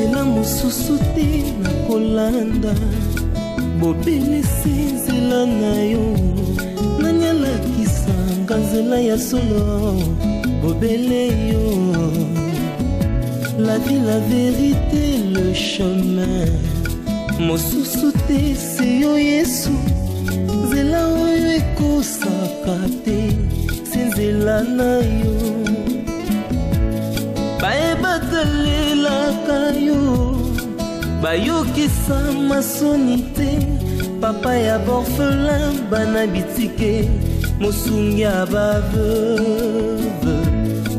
nzela mosusu te na kolanda bobelisi nzela na yo nanyalakisanga nzela ya solo bobele yo la vie la vérité le chemin mosusu te se yo Yesu nzela oyo ekosaka te se nzela na yo bayebatalelaka yo bayokisa masoni te papa ya borfelin bana bitike mosungi ya baveuve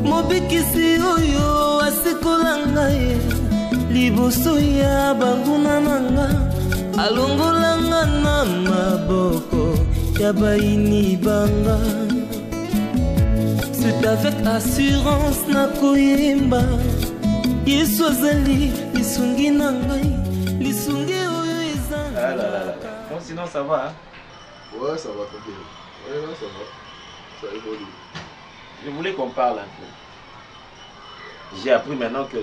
mobikisi oyo asekolanga ye liboso ya banguna nanga alongolanga na maboko ya baini banga. C'est avec assurance na koyemba Yesu azali lisungi na ngai lisungi oyo ezanga. Ah là là là. Bon sinon ça va hein? Ouais ça va tranquille. Ouais là ça va. Ça évolue. Je voulais qu'on parle un peu. J'ai appris maintenant que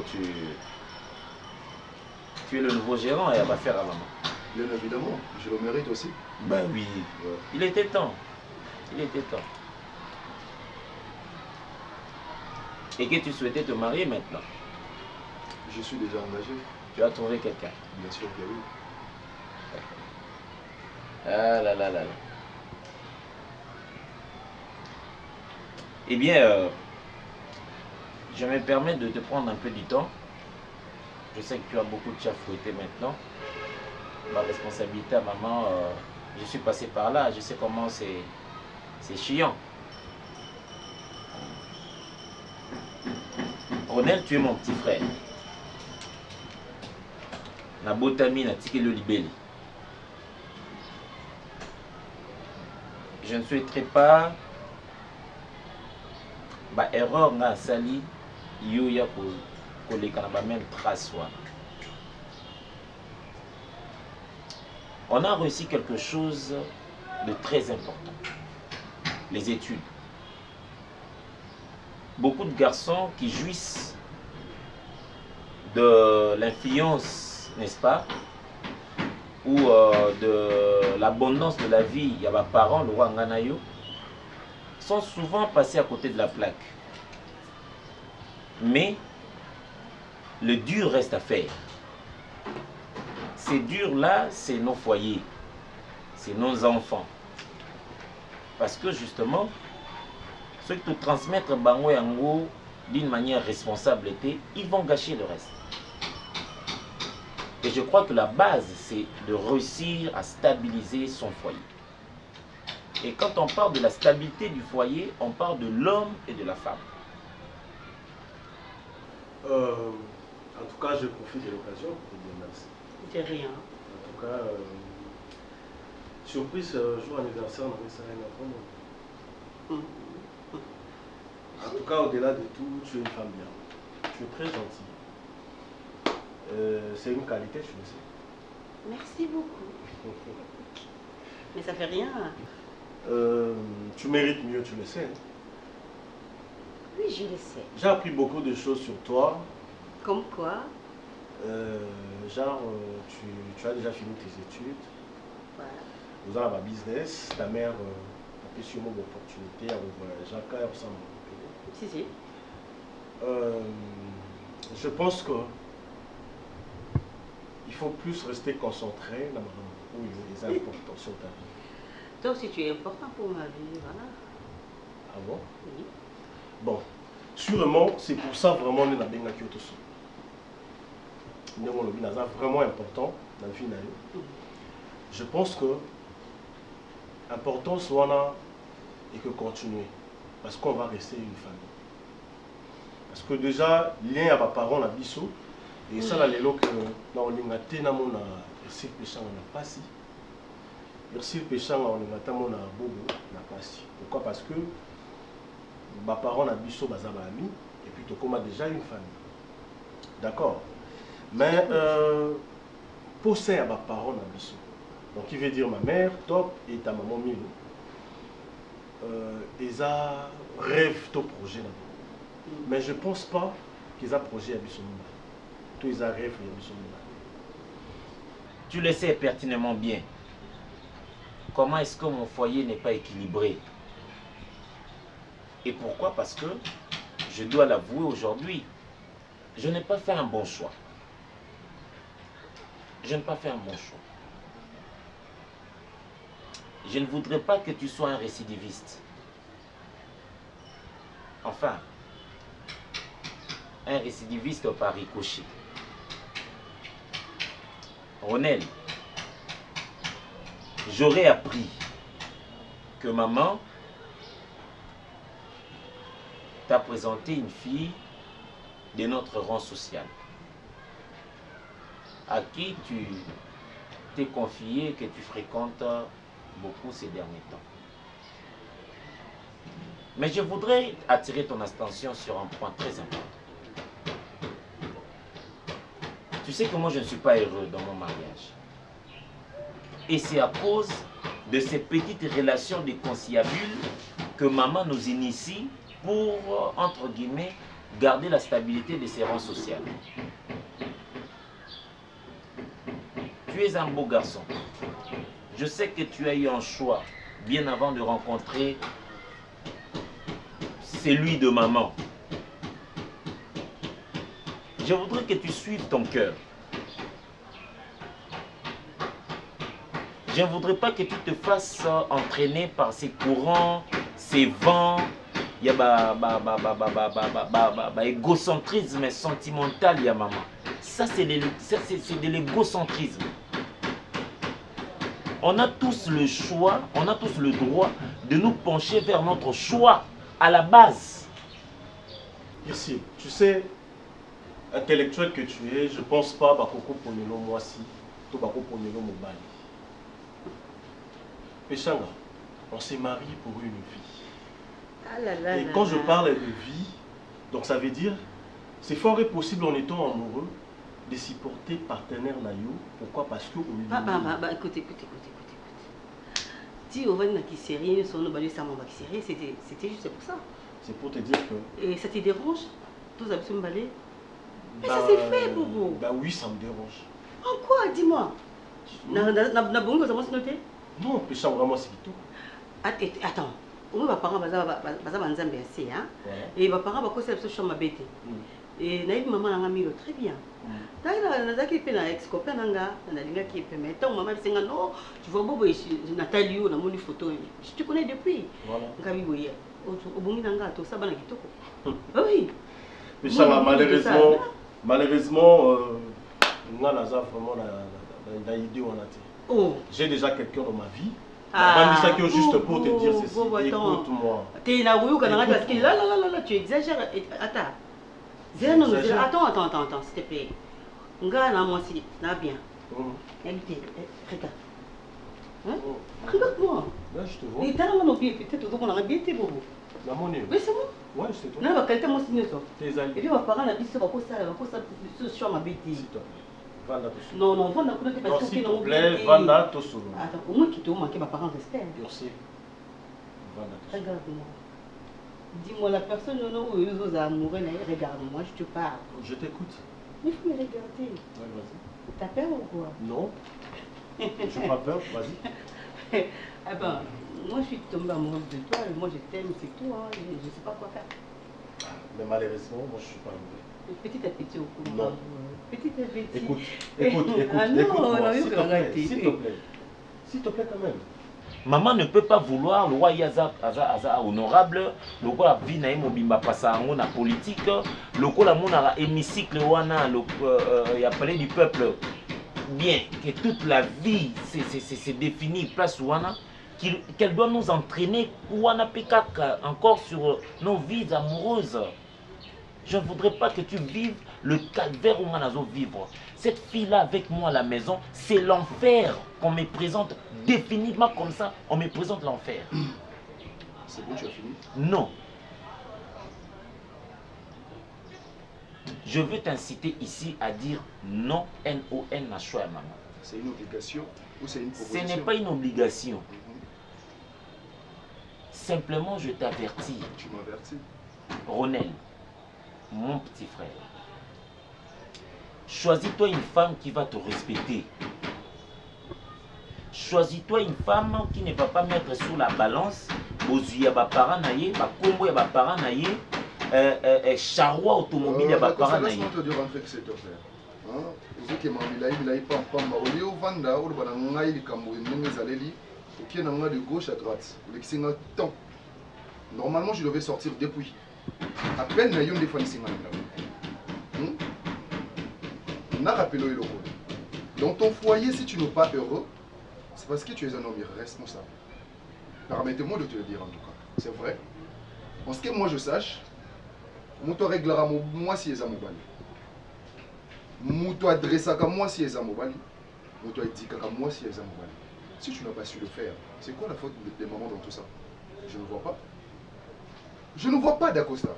tu es le nouveau gérant et elle va faire à maman. Bien évidemment, je le mérite aussi. Ben oui, ouais. Il était temps. Il était temps. Et que tu souhaitais te marier maintenant? Je suis déjà engagé. Tu as trouvé quelqu'un? Bien sûr que oui. Ah là là là là. Eh bien, je me permets de te prendre un peu du temps. Je sais que tu as beaucoup de chats fouettés maintenant. Ma responsabilité à maman, je suis passé par là, je sais comment c'est chiant. Ronel, tu es mon petit frère. Na botami na tiki le libeli. Je ne souhaiterais pas ba erreur na sali yo ya ko leka na ba même trace wa. On a réussi quelque chose de très important. Les études. Beaucoup de garçons qui jouissent de l'influence, n'est-ce pas, ou de l'abondance de la vie, il y a des parents, le roi Nganayo, sont souvent passés à côté de la plaque. Mais le dur reste à faire. Ces durs-là, c'est nos foyers, c'est nos enfants. Parce que justement, ceux qui te transmettent Bango Yango d'une manière responsable, ils vont gâcher le reste. Et je crois que la base, c'est de réussir à stabiliser son foyer. Et quand on parle de la stabilité du foyer, on parle de l'homme et de la femme. En tout cas, je profite de l'occasion pour te dire merci. De rien. En tout cas, surprise, jour anniversaire, on avait ça un enfant. En tout cas, au-delà de tout, tu es une femme bien. Tu es très gentille. C'est une qualité, je le sais. Merci beaucoup. Mais ça fait rien. Tu mérites mieux, tu le sais. Oui, je le sais. J'ai appris beaucoup de choses sur toi. Comme quoi? Genre, tu as déjà fini tes études. Voilà. Vous avez un business. Ta mère a pu sûrement l'opportunité à voyager à Caire ensemble. Si, si. Je pense que il faut plus rester concentré dans les importants sur ta vie. Toi aussi, tu es important pour ma vie, voilà. Ah bon? Oui. Bon, sûrement, c'est pour ça vraiment que nous avons Kyoto. Nous avons vraiment important dans la vie. Je pense que l'important soit et que continuer. Parce qu'on va rester une famille. Parce que déjà, lien à mes parents, à Bissot, et ça, là, les lots que nous avons été dans mon récit péchant, on n'a pas si. Récit péchant, on a été dans mon bobo, on n'a pas si. Pourquoi? Parce que mes parents, à Bissot, ils sont amis, et puis tout comme déjà une famille. D'accord? Mais pour ça, mes parents, à Bissot. Donc, il veut dire ma mère, top, et ta maman, Milo. Ils rêvent de projet là. Mais je ne pense pas qu'ils aient projet à Bissonoma. tous les arrêts, Tu le sais pertinemment bien. Comment est-ce que mon foyer n'est pas équilibré? Et pourquoi? Parce que, je dois l'avouer aujourd'hui, je n'ai pas fait un bon choix. Je n'ai pas fait un bon choix. Je ne voudrais pas que tu sois un récidiviste. Enfin, un récidiviste par ricochet. Ronel, j'aurais appris que maman t'a présenté une fille de notre rang social, à qui tu t'es confié que tu fréquentes beaucoup ces derniers temps. Mais je voudrais attirer ton attention sur un point très important. Tu sais que moi je ne suis pas heureux dans mon mariage. Et c'est à cause de ces petites relations de conciliabule que maman nous initie pour, entre guillemets, garder la stabilité de ses rangs sociaux. Tu es un beau garçon. Je sais que tu as eu un choix bien avant de rencontrer celui de maman. Je voudrais que tu suives ton cœur. Je ne voudrais pas que tu te fasses entraîner par ces courants, ces vents. Il y a égocentrisme sentimental, il y a maman. Ça, c'est de l'égocentrisme. On a tous le choix, on a tous le droit de nous pencher vers notre choix à la base. Merci. Tu sais, intellectuel que tu es, je ne pense pas à Bakoko Ponelo Mwasi, tout Bakoko Ponelo Mobali. Péchanga, on s'est marié pour une vie. Ah là là. Et quand je parle de vie, donc ça veut dire, c'est fort et possible en étant amoureux de supporter partenaire naïo. Pourquoi? Parce que écoute. Si on va qui série, son nom ça m'a qui série, c'était juste pour ça. C'est pour te dire que. Et ça te dérange? Tous les absolument balais. Mais ça c'est fait, Bobo. Bah oui, ça me dérange. En quoi? Dis-moi. Na bon que ça m'a noté? Non, péchant vraiment c'est tout. Attends. On va parler de Nzambe assez, hein? Et va parler de la chambre à bête. Et naïf maman a mis très bien. D'ailleurs, qui fait un ex-copain, qui peut mettre maman dit non, tu vois Bobo Nathalie ou la photo. Je te connais depuis. Voilà. Au bon nanga tout ça bana kitoko. Oui. Mais ça malheureusement on a vraiment la idée on a. Oh. J'ai déjà quelqu'un dans ma vie. Ah, ça que juste pour te dire ceci. Écoute-moi. Tu es là où parce que là tu exagères. Attends. Attends, s'il te plaît. Moi aussi, là bien. Regarde. Regarde-moi. Là, je te vois. Et t'as mon pied, peut-être qu'on a bien été beau. La monnaie. Oui, c'est bon. Ouais, c'est toi. Là, va quelqu'un m'a signé ça. Tes amis. Et puis, ma parent a dit ça, va ça, ce soir, ma bêtise. Non, vanda parce que s'il te plaît, vanda tout solo. Attends, au moins qui te manqué ma parent respect. Merci. Regarde-moi. Dis-moi la personne où ils amoureux, regarde-moi, je te parle. Je t'écoute. Il faut me regarder. Ouais, vas-y. T'as peur ou quoi? Non. Je n'ai pas peur, vas-y. Ah ben, moi je suis tombée amoureuse de toi, et moi je t'aime, c'est tout, hein. Je ne sais pas quoi faire. Mais malheureusement, moi je ne suis pas amoureux. Petit à petit au cours. Non. Petit à petit. Écoute, ah non, s'il te plaît. S'il te plaît quand même. Maman ne peut pas vouloir le roi Yaza honorable, le roi Vinaï Mobimba Passango na politique, le roi la mona hémicycle wana, il y a parlé du peuple, bien que toute la vie c'est défini place wana, qu'elle doit nous entraîner wana pekak encore sur nos vies amoureuses. Je ne voudrais pas que tu vives le calvaire où on a vivre. Cette fille-là avec moi à la maison, c'est l'enfer qu'on me présente définitivement comme ça. On me présente l'enfer. C'est bon, tu as fini? Non. Je veux t'inciter ici à dire non, N-O-N, à choix à maman. C'est une obligation ou c'est une proposition? Ce n'est pas une obligation. Simplement, je t'avertis. Tu m'avertis? Ronel, mon petit frère, Choisis-toi une femme qui va te respecter. Choisis-toi une femme qui ne va pas mettre sur la balance Bozu ya ba parents naie, ba combo ya ba parents naie, charroi automobile ya ba parents naie. Laisse-moi te dire un truc, c'est te faire. Vous qui m'avez pam pam ba olio vanda ou bana ngai likambo ndenge zaleli, qui est de gauche à droite. Le qui temps. Normalement, je devais sortir depuis. À peine na yon défendu singa na. Na rappelé le rôle. Dans ton foyer, si tu n'es pas heureux, c'est parce que tu es un homme irresponsable. Permettez-moi de te le dire en tout cas. C'est vrai. En ce que moi je sache, Mouto réglera moi si est à Mobali. Mouto adressera moi si est à Mobali. Mouto édiquera moi si est à Mobali. Si tu n'as pas su le faire, c'est quoi la faute des mamans dans tout ça? Je ne vois pas. Je ne vois pas d'Acosta.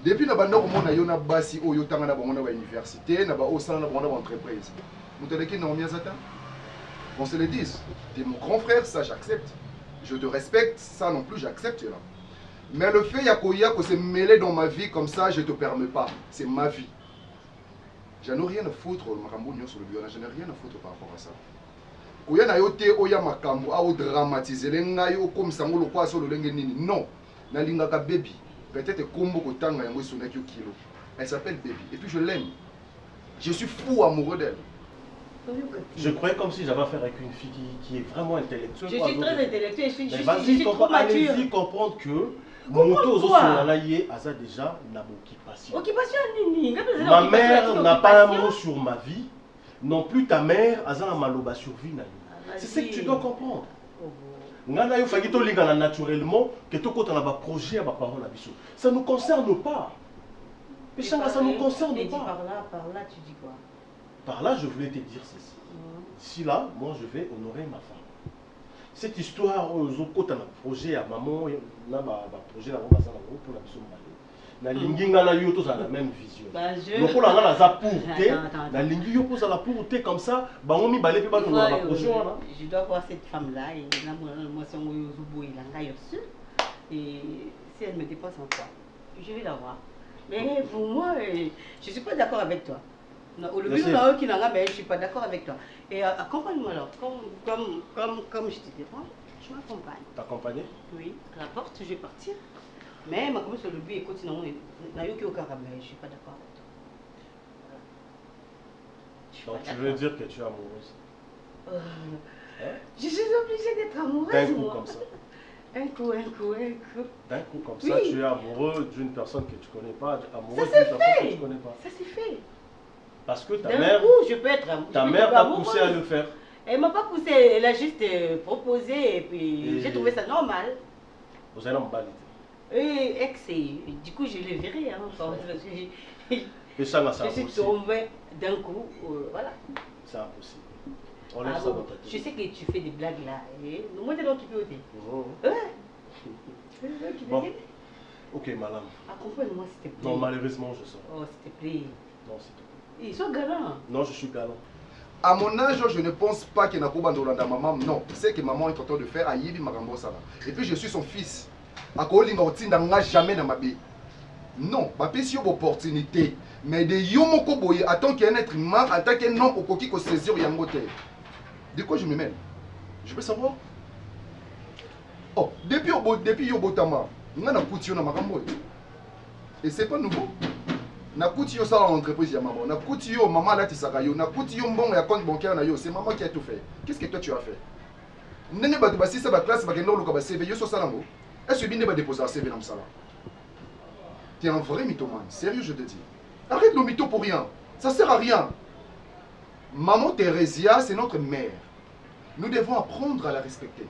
Depuis la bande on a yona basi o yotanga na bango na université na ba o sala na bango na entreprise. Mouto leki na omiazata. On se le dise. Tu es mon grand frère, ça j'accepte. Je te respecte, ça non plus j'accepte là. Mais le fait Yakoya que se mêler dans ma vie comme ça, je ne te permets pas. C'est ma vie. Je n'ai rien à foutre sur le bureau, je n'ai rien à foutre par rapport à ça. Koya na yote oya makambo a dramatiser lengayo comme ça ngolo kwa so lolenge nini. Non. Na linga ka baby. Peut-être kombo ko tanga yango sonaki kilo. Elle s'appelle Baby et puis je l'aime. Je suis fou amoureux d'elle. Je croyais comme si j'avais affaire avec une fille qui est vraiment intellectuelle. Je suis très intellectuelle, je suis trop mature. Allez-y comprendre que mon auto a déjà une occupation. Occupation nini? Ma mère n'a pas un mot sur ma vie. Non plus ta mère a un maloba sur vie. C'est ce que tu dois comprendre. Ngana yo fagi to lingana naturellement que to kota na ba projet ba parents na biso. Ça nous concerne pas. Mais ça nous concerne pas. Par là tu dis quoi? Par là, je voulais te dire ceci. Ici, là, moi, je vais honorer ma femme. Cette histoire, on a un projet à maman, on a un projet à maman pour la mission. Na linginga na yo tous à la même vision. Donc on a la pourté, na lingi yo pose à la pourté comme ça, ba on mi balé pe ba na projet là. Je dois voir cette femme là et na moi son yo zubo il nga yo su. Et si elle me dépasse en quoi, je vais la voir. Mais pour moi, je suis pas d'accord avec toi. Au début, je ne suis pas d'accord avec toi. Et accompagne-moi alors. Comme je te dis, je m'accompagne. T'accompagner? Oui, à la porte, je vais partir. Mais ma commence au début, écoute, je ne suis pas d'accord avec toi. Donc tu veux dire que tu es amoureuse? Je suis obligée d'être amoureuse. D'un coup comme ça. Un coup. D'un coup comme ça, tu es amoureux d'une personne que tu ne connais pas, amoureuse d'une personne que tu ne connais pas. Ça s'est fait. Parce que ta mère, je peux être ta mère t'a poussé à le faire. Elle ne m'a pas poussé, elle a juste proposé et puis j'ai trouvé ça normal. Vous allez en balader. Du coup je le verrai. Et ça, je suis tombée d'un coup, voilà. C'est impossible. On laisse ça dans ta tête. Je sais que tu fais des blagues là. Moi, t'es l'autre qui peut ôter. Bon. Ok, madame. Accompagne-moi s'il te plaît. Non, malheureusement, je sors. Oh, s'il te plaît. Non, s'il te plaît. Ils sont galants. Non, je suis galant. À mon âge, je ne pense pas qu'il y a un maman. Non, c'est que maman est en train de faire Aïbi Marambo Sala. Et puis je suis son fils. À Koli Nortin n'a jamais dans ma vie. Non, ma fille, c'est une opportunité. Mais de Yomoko Boye, en tant qu'un être humain, en tant qu'un homme, au qui saisir Yangote. De quoi je me mêle? Je veux savoir. Oh, depuis Yobotama, on a un couture dans Marambo. Et c'est pas nouveau. Na kuti yo ça l'entreprise ya maman, na kuti yo maman là tisaka yo, na kuti yo mbongo ya compte bancaire na yo, c'est maman qui a tout fait. Qu'est-ce que toi tu as fait? Nene ba si ça ba classe ba kendo luka ba CV yo so salango. Est-ce que bien ba déposer un CV dans ça là? Tu es un vrai mythomane, sérieux je te dis. Arrête le mytho pour rien. Ça sert à rien. Maman Thérésia, c'est notre mère. Nous devons apprendre à la respecter.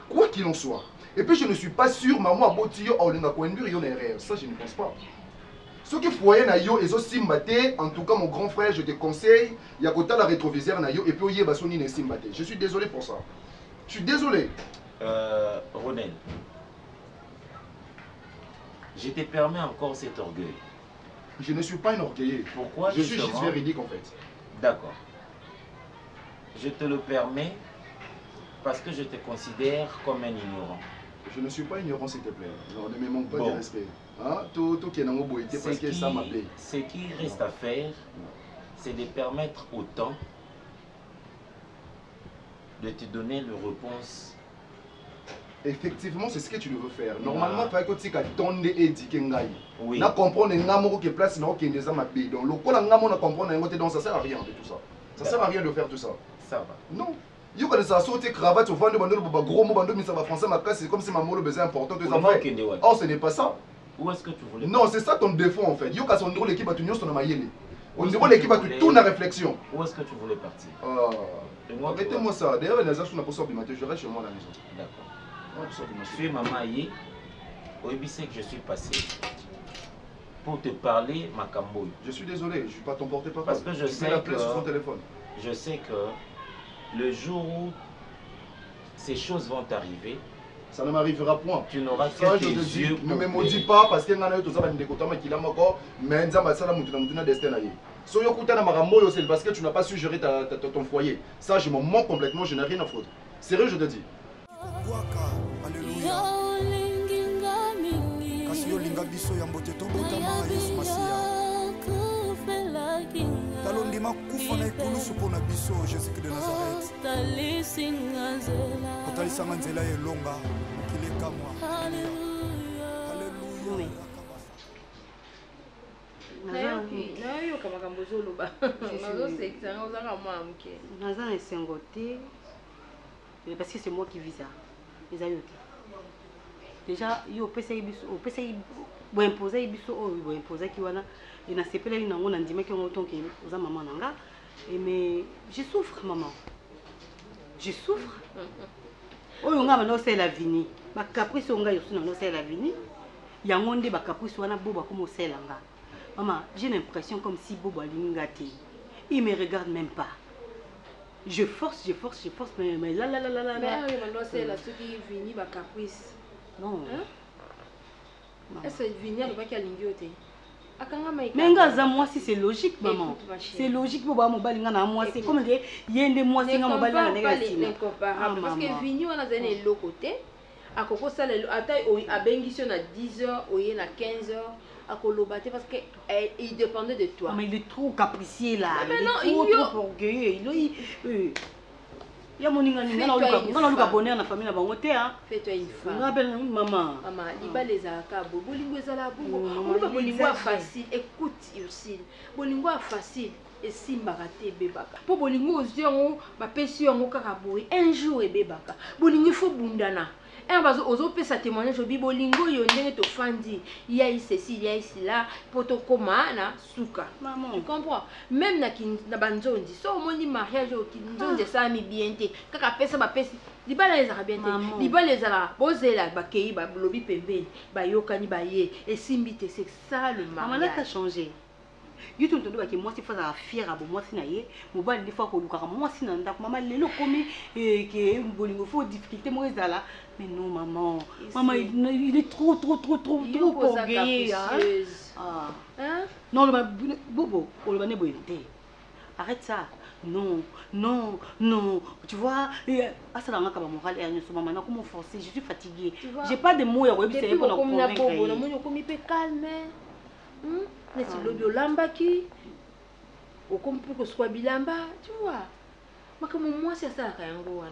Quoi qu'il en soit. Et puis je ne suis pas sûr maman Abotiyo au lenga koendur yo na erreur. Ça je ne pense pas. Ce qui foyer na yo ezo simbate, en tout cas mon grand frère, je te conseille, il y a kota la rétroviseur na yo et puis oye basoni ne simbate. Je suis désolé pour ça. Je suis désolé. Ronel, je te permets encore cet orgueil. Je ne suis pas un orgueilleux. Pourquoi? Je suis juste véridique en fait. D'accord. Je te le permets parce que je te considère comme un ignorant. Je ne suis pas ignorant s'il te plaît. Non, ne me manque pas de respect. Hein? Tout qui est dans mon boîtier parce que ça m'appelle. Ce qui reste à faire, c'est de permettre au temps de te donner le réponse. Effectivement, c'est ce que tu veux faire. Normalement, il faut que tu aies éduqué. Oui. Na comprendre que place na okende za mabe. Donc le col ngamo na comprendre ngote donc ça sert à rien de tout ça. Ça sert à rien de faire tout ça. Ça va. Non. Yo quand ça sauter cravate au vendre bando ba gros mot bando mais ça va français ma classe c'est comme si ma mot le besoin important tout ça. Oh, ce n'est pas ça. Où est-ce que tu voulais? Non, c'est ça ton défaut en fait. Yo quand on dirait l'équipe a tenu sur na mayele. On dirait l'équipe a tout la réflexion. Où est-ce que tu voulais partir? Mettez-moi ça. D'ailleurs, les assos n'a pas sorti matin, je reste chez moi à la maison. D'accord. Je suis maman Aye. Au IBC que je suis passé pour te parler Makamboy. Je suis désolé, je ne suis pas ton porte-parole. Parce que je sais que sur son téléphone. Je sais que le jour où ces choses vont t'arriver, ça ne m'arrivera point. Tu n'auras que tes yeux. Ne me maudis pas parce que tout ça va me décoter mais qu'il a encore mais ça ça la destin là. So yo kuta na marambo c'est parce que tu n'as pas su gérer ton foyer. Ça je m'en moque complètement, je n'ai rien à foutre. Sérieux je te dis. Alléluia. Kasi yo linga biso ya mbote to botama Yesu Masia. Talondima kufa na ikulusu pona biso Jésus de Nazareth. Otalisanga nzela elonga kileka mwa. Alléluia. nayoka makambo ozoloba nazosekisanga ozanga mwa moke naza na esengo te parce que c'est moi qui vis ça eza yo te déjà yo opesaki biso opesaki boimposaki biso oyo boimposaki wana nasepelaki nango nandimaki yango tonke oza mama na nga mais je souffre maman je souffre oyo nga bana osala vini bacaprice oyo nga yosu nanga osala vini yango nde bacaprice wana bo bakoma osala nga. Maman, j'ai l'impression comme si Bobo Alingati, il me regarde même pas. Je force, mais là. Mais c'est la seule qui vient, bah caprice. Non. Est-ce que venir le bac à l'ingioté? Mais nga moi si c'est logique maman. C'est logique Bobo Mobalinga na moi c'est comme des yende moi c'est nga Mobalinga na négation. Incomparable parce que venir on a donné l'autre côté. À Coco ça à taille à Benguition à 10h, au yen à 15h. À Kolobate parce qu'il dépendait de toi. Mais il est trop capricieux là. Mais il est trop orgueilleux. Il y a mon bonheur dans la famille. Fais-toi une femme. Maman. Maman, il va les acabos. Bolingo ezala bongo. Bolingo facile. Écoute aussi. Bolingo facile. Et si mbaraté bebaka. Pour bolingo oziongo ba pesi yango kaka boy. Un jour et bebaka. Bolingo faut bundana. Un bazo ozo pesa témoignage obi bolingo yo ndenge to fandi. Il y a ici, il y a ici là poto koma na suka. Maman, tu comprends? Même na banzondi. So moni mariage au kinzondi ça mi bien té. Kaka pesa ba pesi. Libala les arabien té. Libala les ara bozela ba kei ba lobi pembeni. Ba yokani ba ye et simbité c'est ça le mariage. Maman là t'as changé. You tout le que moi si faisais fier à moi si naïe, mon bal des fois qu'on nous carrément moi si n'anda maman les locaux commis et que bolingo faut difficulté moi là mais non maman il est trop orgueilleux hein non le bobo on le mané boyonté arrête ça non tu vois ça dans ma morale et nous maman comment forcer je suis fatiguée j'ai pas de mots à c'est pour convaincre comme il peut calmer mais si l'audio lambaki au comme pour que soit bilamba tu vois mais comme moi c'est ça kayango wana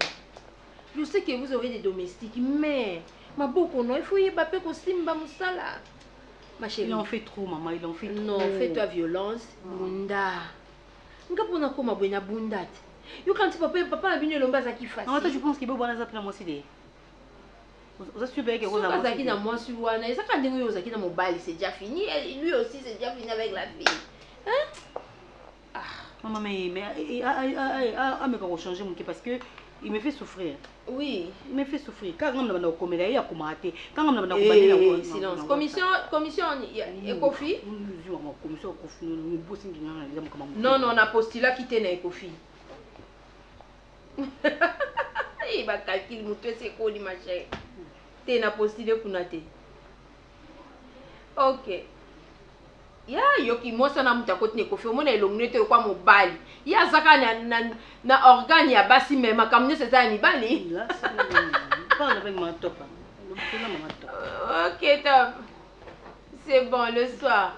je sais que vous aurez des domestiques mais ma beaucoup non il faut y baper ko simba musala ma chérie il en fait trop maman il en fait trop non fais-toi violence bunda ngapona koma bwena bundate yo quand papa na bino lomba za ki facile non toi je pense qu'il peut bona za pena moi c'est vous assurez que vous avez Zaki na moi sur wana et ça quand dingo Zaki na mobile c'est déjà fini et lui aussi c'est déjà fini avec la fille hein maman mais mais quand changer mon parce que il me fait souffrir oui il me fait souffrir quand on a commédia il y a commenté quand on a commédia silence commission Ekofi commission Ekofi nous bossing non on a postulé quitter na Ekofi il va calculer mon truc c'est quoi ma chérie t'es na postulé kuna te ok ya yoki moi ça na muta côté ne Kofi mona elongné te kwa mobali ya zaka na organe ya basi même comme c'est ça ni bali parle avec ma top ok top c'est bon le soir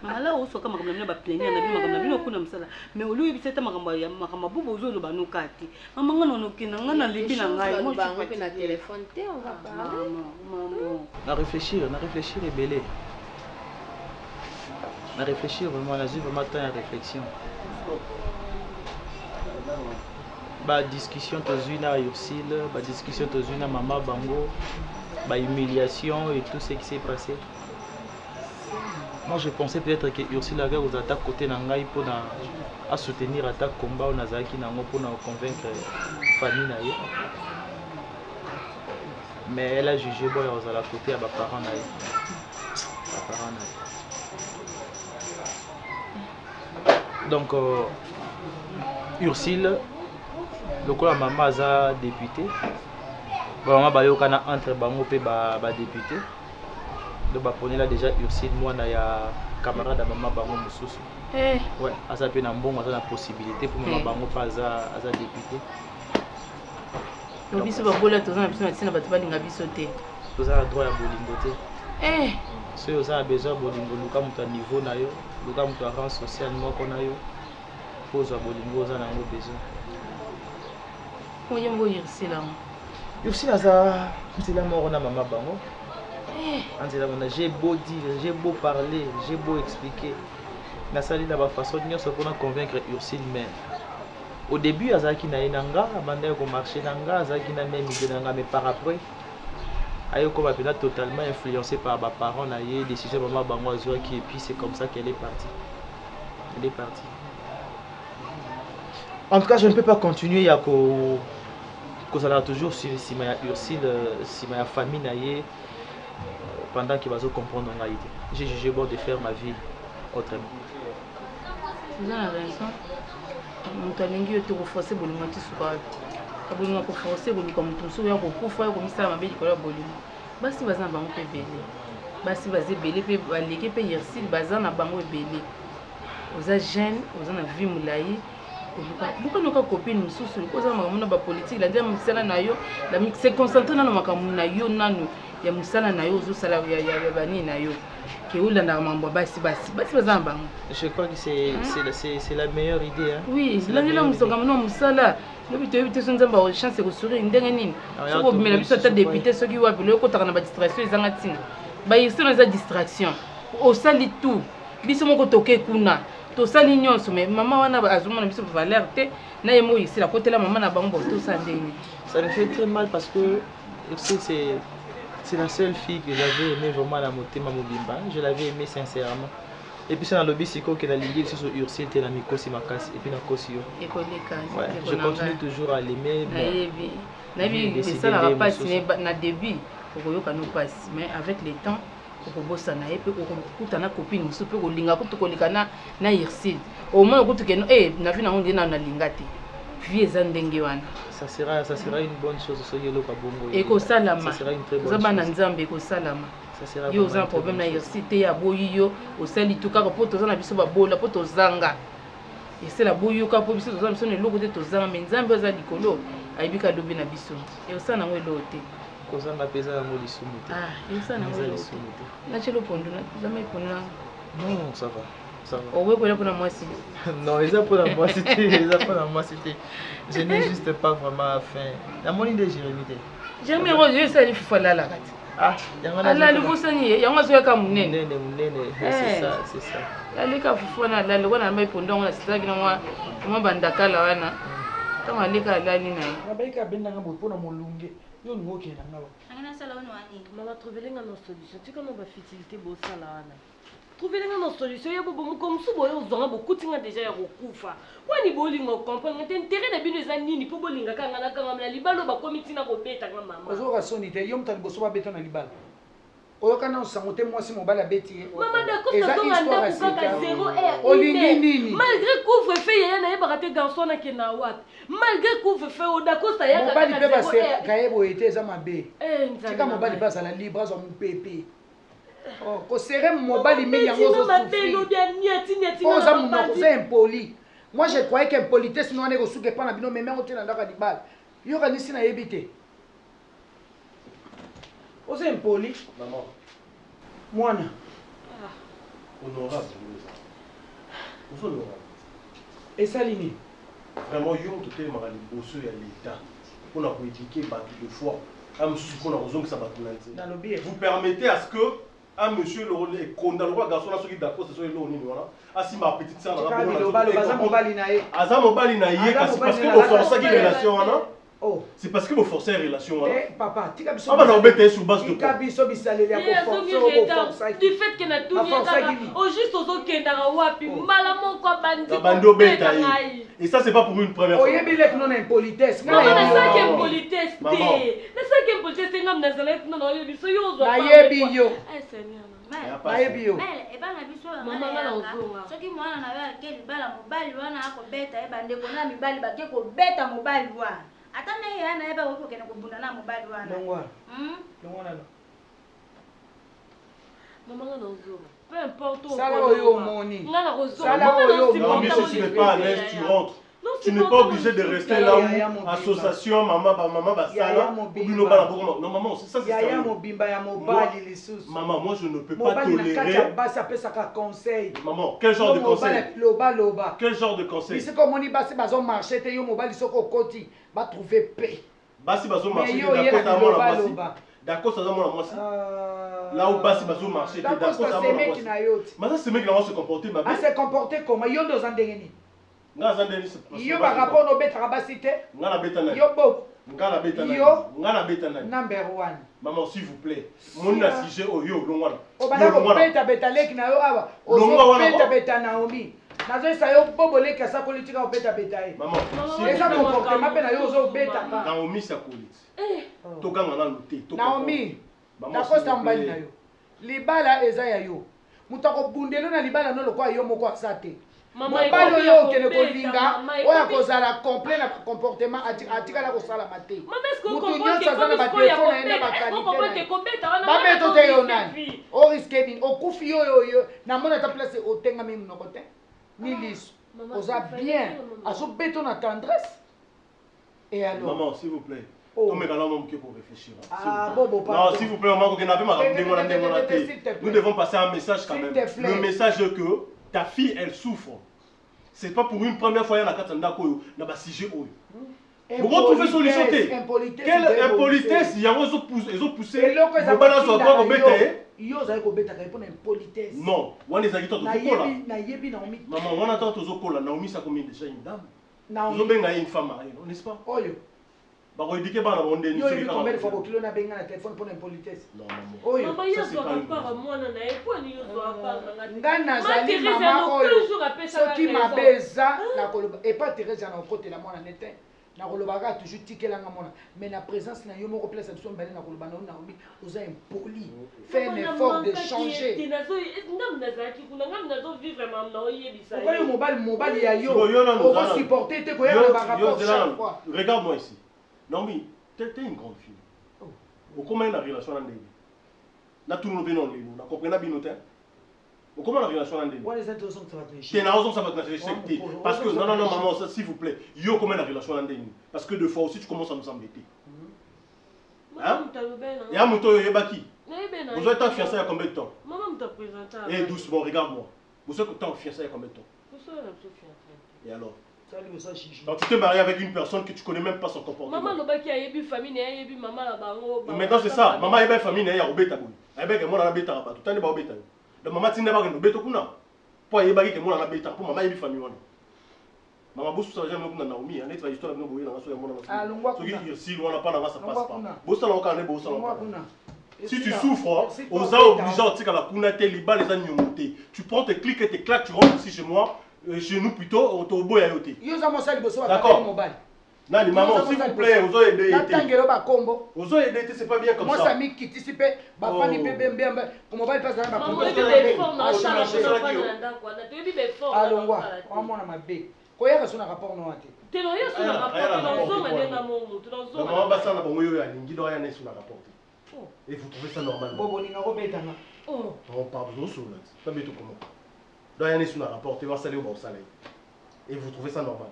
Mala oso kama makambo na ba plaignir na bino makambo na bino kuna msala. Mais olu biseta makambo ya makambo bubu ozo ba nukati. Mama ngana nokina ngana limbi na ngai. Moi je suis pas téléphone té on va parler. Maman. Na réfléchir et belé. Na réfléchir vraiment la vie vraiment temps à réflexion. Ba discussion tozuna Ursile, ba discussion tozuna maman bango, ba humiliation et tout ce qui s'est passé. Moi je pensais peut-être que Ursile avait aux attaques côté Nangaï pour à soutenir attaque combat au Nazaki Nango pour convaincre famille naïe. Mais elle a jugé bon aux à côté à ba parents naïe. Donc Ursile le coup la maman a député. Maman bayokana entre bango pe ba député. Donc bah prenez là déjà Ursile moi na ya camarade à maman bango mususu. Ouais, à ça peut na bon à la possibilité pour maman bango pas à député. Donc biso ba bola tozana biso na tsina bato balinga biso te. Tozana droit ya bolingo te. Si vous avez besoin de bolingo luka muta niveau na yo, luka muta rang social moko na yo. Pose à bolingo za na ngo besoin. Oye mbo Ursile là. Ursile ça c'est la mort na maman bango. J'ai beau dire, j'ai beau parler, j'ai beau expliquer. Mais ça dit de la façon de convaincre Ursile mais au début azaki na inanga, abandé ko marcher nanga, azaki na même idée nanga mais par après ayoko va totalement influencé par mes parents na yé décision maman bango azwaki et puis c'est comme ça qu'elle est partie. Elle est partie. En tout cas, je ne peux pas continuer à que ça toujours si ma Ursile, si ma famille na yé pendant qu'il va se comprendre en réalité. J'ai jugé bon de faire ma vie autrement. Vous avez raison. Mon talengi est trop forcé pour le mentir sur quoi. Quand on a forcé pour le comme tout ça, il y a beaucoup faire comme ça, ma belle école à Bolivie. Basi bazan bango pe belé. Basi bazé belé pe baleke pe Ursile bazan na bango belé. Oza jeune, oza na vie moulayi. Pourquoi nous avons copine nous sous cause de la politique la dame musala na yo la se concentrer dans makambo na yo nanu ya musala na yo zo sala ya bani na yo ke ula na mambo basi bazamba. Je crois que c'est la meilleure idée hein. Oui, la musonga mona musala le but de son zamba o chance ko sourire ndenge nini so ko mela biso ta député soki wa bilo ko taka na ba distraction ezanga tina ba yeso na za distraction o sali tout biso moko toke kuna to sali nyonso mais maman wana azuma na biso valeur te na yemo ici la côté la maman na bango to sandeni. Ça me fait très mal parce que c'est la seule fille que j'avais aimé vraiment la motema mobimba, je l'avais aimé sincèrement. Et puis c'est dans le bisiko que la ligue sur Ursile était la mikosi makasi et puis na kosi yo. Ouais, je continue toujours à l'aimer. Na bi ça la pas na début pour yo kanu passe mais avec le temps pour bosser na et puis ko na copine musu pe ko linga ko to ko likana na Ursile. Au moins ko to ke na vi na on na lingati. Vie ezandenge wana. Ça sera une bonne chose so yelo ka bongo. Et ko salama. Ça sera une très bonne chose. Zaba na nzambe ko salama. Ça sera yo za problème na Ursile ya boyi yo o sali tuka ko poto na biso ba bola poto zanga. Et c'est la boyi ka po biso za biso ne loko te to zanga mais nzambe za likolo ayibika dobi na biso. Et o sana ngwe lote. Ko zanga pesa na ngoli sumuti. Ah, yo sana ngwe lote. Na chelo pondo na jamais pona. Non, ça va. Oh oui, pour la moitié. Non, ils ont pour la moitié. Je n'ai juste pas vraiment faim. La mon idée, Jérémy. Jamais reçu ça, il faut là. Ah, il y a le boussani, il y a un soir comme c'est ça, c'est ça. Il y a les cas pour la loi, on a mis pendant la stage, moi, Bandaka, la Wana. Comment les cas là, Nina. Abeka Benanga pour mon lungue. Yo ngoke na ngawa. Angana sala wano ani. Mama trouver lenga no solution. Tu comment ba futilité bo sala wana. Trouver lenga no solution ya bobo comme su boyo zonga bokutinga déjà ya kokufa. Wani bolinga comprendre te intérêt na bino za nini po bolinga kanga na kanga na libalo ba komiti na kobeta nga mama. Ozo soni te yom tali boso ba beta na libalo. Oyokana osangote mwasi mobala beti. Mama d'accord ça zonga nda kukaka 0 heure. Olingi nini? Malgré couvre-feu ya na yeba te garçon na ke na wat. Malgré couvre-feu o d'accord ça ya mobali pe ba se kaebo ete za mabe. Tika mobali ba za la libre za mu pepe. Oh, ko serre mobali mi yango zo souffrir. Oh, ça mon c'est impoli. Moi je croyais qu'impolitesse non est souke pas na bino mais même otena ndaka libala. Yo kanisi na yebite. Oh, c'est impoli. Maman. Mwana. Honorable. Vous honorable. Et ça, Lini? Vraiment, il y a un bosseux à l'État. On a éduqué de fois. Vous permettez à ce que un monsieur le condamné le garçon là ceux qui d'accord c'est sur le nini voilà asi ma petite sœur parce que vous forcez une relation là c'est parce que vous forcez une relation là papa tika biso on va embêter sur base de tika biso bisaleli ya ko forcer du fait que na tout au juste aux kenda wapi mala moko bandi beta et ça c'est pas pour une première fois oyebi lek non impolitesse non ça qui impolitesse c'est ça qui impolitesse c'est ngam nazalek non oyebi so yo zo nayebi yo nayebi yo ebana biso soki mwana na yo ake libala mobali wana akobeta ebandeko na mibali bake kobeta mobali wana ata na ye ana yeba okokende kobunda na mobali wana longwana maman nga nazonga peu importe sala oyo omoni nga na kozonga sala oyo non mais si tu n'es pas à l'aise tu rentres. Tu n'es pas obligé de rester là où association maman basala ou non maman c'est ça c'est ça maman moi je ne peux pas tolérer maman quel genre de conseil quel genre de conseil c'est comme on dit basi bazo marché te yo mobali soko koti ba trouver paix basi bazo marché d'accord ça moi la voici d'accord ça moi la voici là où basi bazo marché d'accord ça moi la voici mais ça c'est mec là on se comporter ma bien se comporter comment yo ndo zandengeni yo ba rapport no beta basi te ngana beta na yo bo ngana beta na yo ngana beta na number 1 maman s'il vous plaît mon na sujet oyo longwana o bana ko beta beta leki na yo aba o beta beta Naomi nazo sa yo bobo leki sa politique o beta beta e maman eza comportement pe na yo zo beta pa Naomi sa politique to kanga na luté to Naomi takosta mbali na yo libala eza ya yo mutako bundelo na libala no lokwa yo moko asate mobali oyo okende kolinga oyo akozala complet na comportement atikala kosala mate mutu nyonso aza na batelefone na ye na bakalite babeto te yo nani oriske nini okufi oyo namoni ata place otengami monoko te ni liso oza bien azobeto na tendresse et alors maman s'il vous plaît pour réfléchir. Non, s'il vous plaît, nous devons passer un message quand même. Le message est que ta fille, elle souffre. C'est pas pour une première fois, il y a un sujet. Vous retrouvez solution. Quelle impolitesse? Il y a ils ont poussé. Non, on est agiteurs de maman, on attend toujours la Naomi, ça combien déjà une dame. Nous avons une femme mariée, n'est-ce pas? Bah, on dit que bah, on est combien de fois que tu as besoin de téléphone pour l'impolitesse? Non, maman, il y a pas moi na e quoi ni yo pas ngana zali maman oyo soki mabeza na koloba et pas Thérèse na côté la mwana nete na kolobaka toujours tikelanga mona mais na présence na yo moko place biso mbele na koloba na Naomi oza impoli fais un effort de changer mobali ya yo on va supporter te koya na rapport chaque fois. Regarde-moi ici. Naomi, t'es une grande fille. Comment est la relation avec lui? Na tout nous venons lui, na comprendre bien noter. Comment la relation avec lui? T'es na raison ça va te respecter parce que non maman s'il vous plaît, yo comment la relation avec lui? Parce que deux fois aussi tu commences à nous embêter. Hein? Et à moto yo yebaki. Vous êtes fiancé il y a combien de temps? Maman me t'a présenté. Eh doucement, regarde-moi. Vous êtes fiancé il y a combien de temps? Et alors? Donc tu t'es marié avec une personne que tu connais même pas son comportement. Maman loba qui a yebi famille a yebi maman la bango. Maintenant c'est ça, maman yebi famille na ya obeta boy. Ayebe moi na beta ba tout tande ba obeta. Donc maman tinde ba no beto kuna. Po yebi ke moi na beta po maman yebi famille wana. Maman bosu ça jamais kuna Naomi, on est la histoire no boy na so ya mona na. So qui si loin na pas na ça passe pas. Bosu na okane bosu na. Si tu souffres, aux a obligé à tika la kuna te liba les agnomoté. Tu prends tes clics et tes claques, tu rentres ici chez moi. Chez nous plutôt, au tobo et à yoté. D'accord. Nani, maman, s'il vous plaît, vous avez aidé. Vous avez aidé, c'est pas bien comme ça. Moi, ça m'a quitté, c'est pas. Ma famille, bébé, comment va le passer à ma maman, allons voir, on m'a ma bé. Quoi, il y a son rapport non athée. Tu n'as rien sur le rapport, maman, basta na bongo yo ya lingi do rien sur le rapport. Et vous trouvez ça normal? Bobo, ni ngako betanga. Oh, pardon, sur là. Ça met tout comment? Doit y aller sur la rapport, tu vas saler au bon salaire. Et vous trouvez ça normal?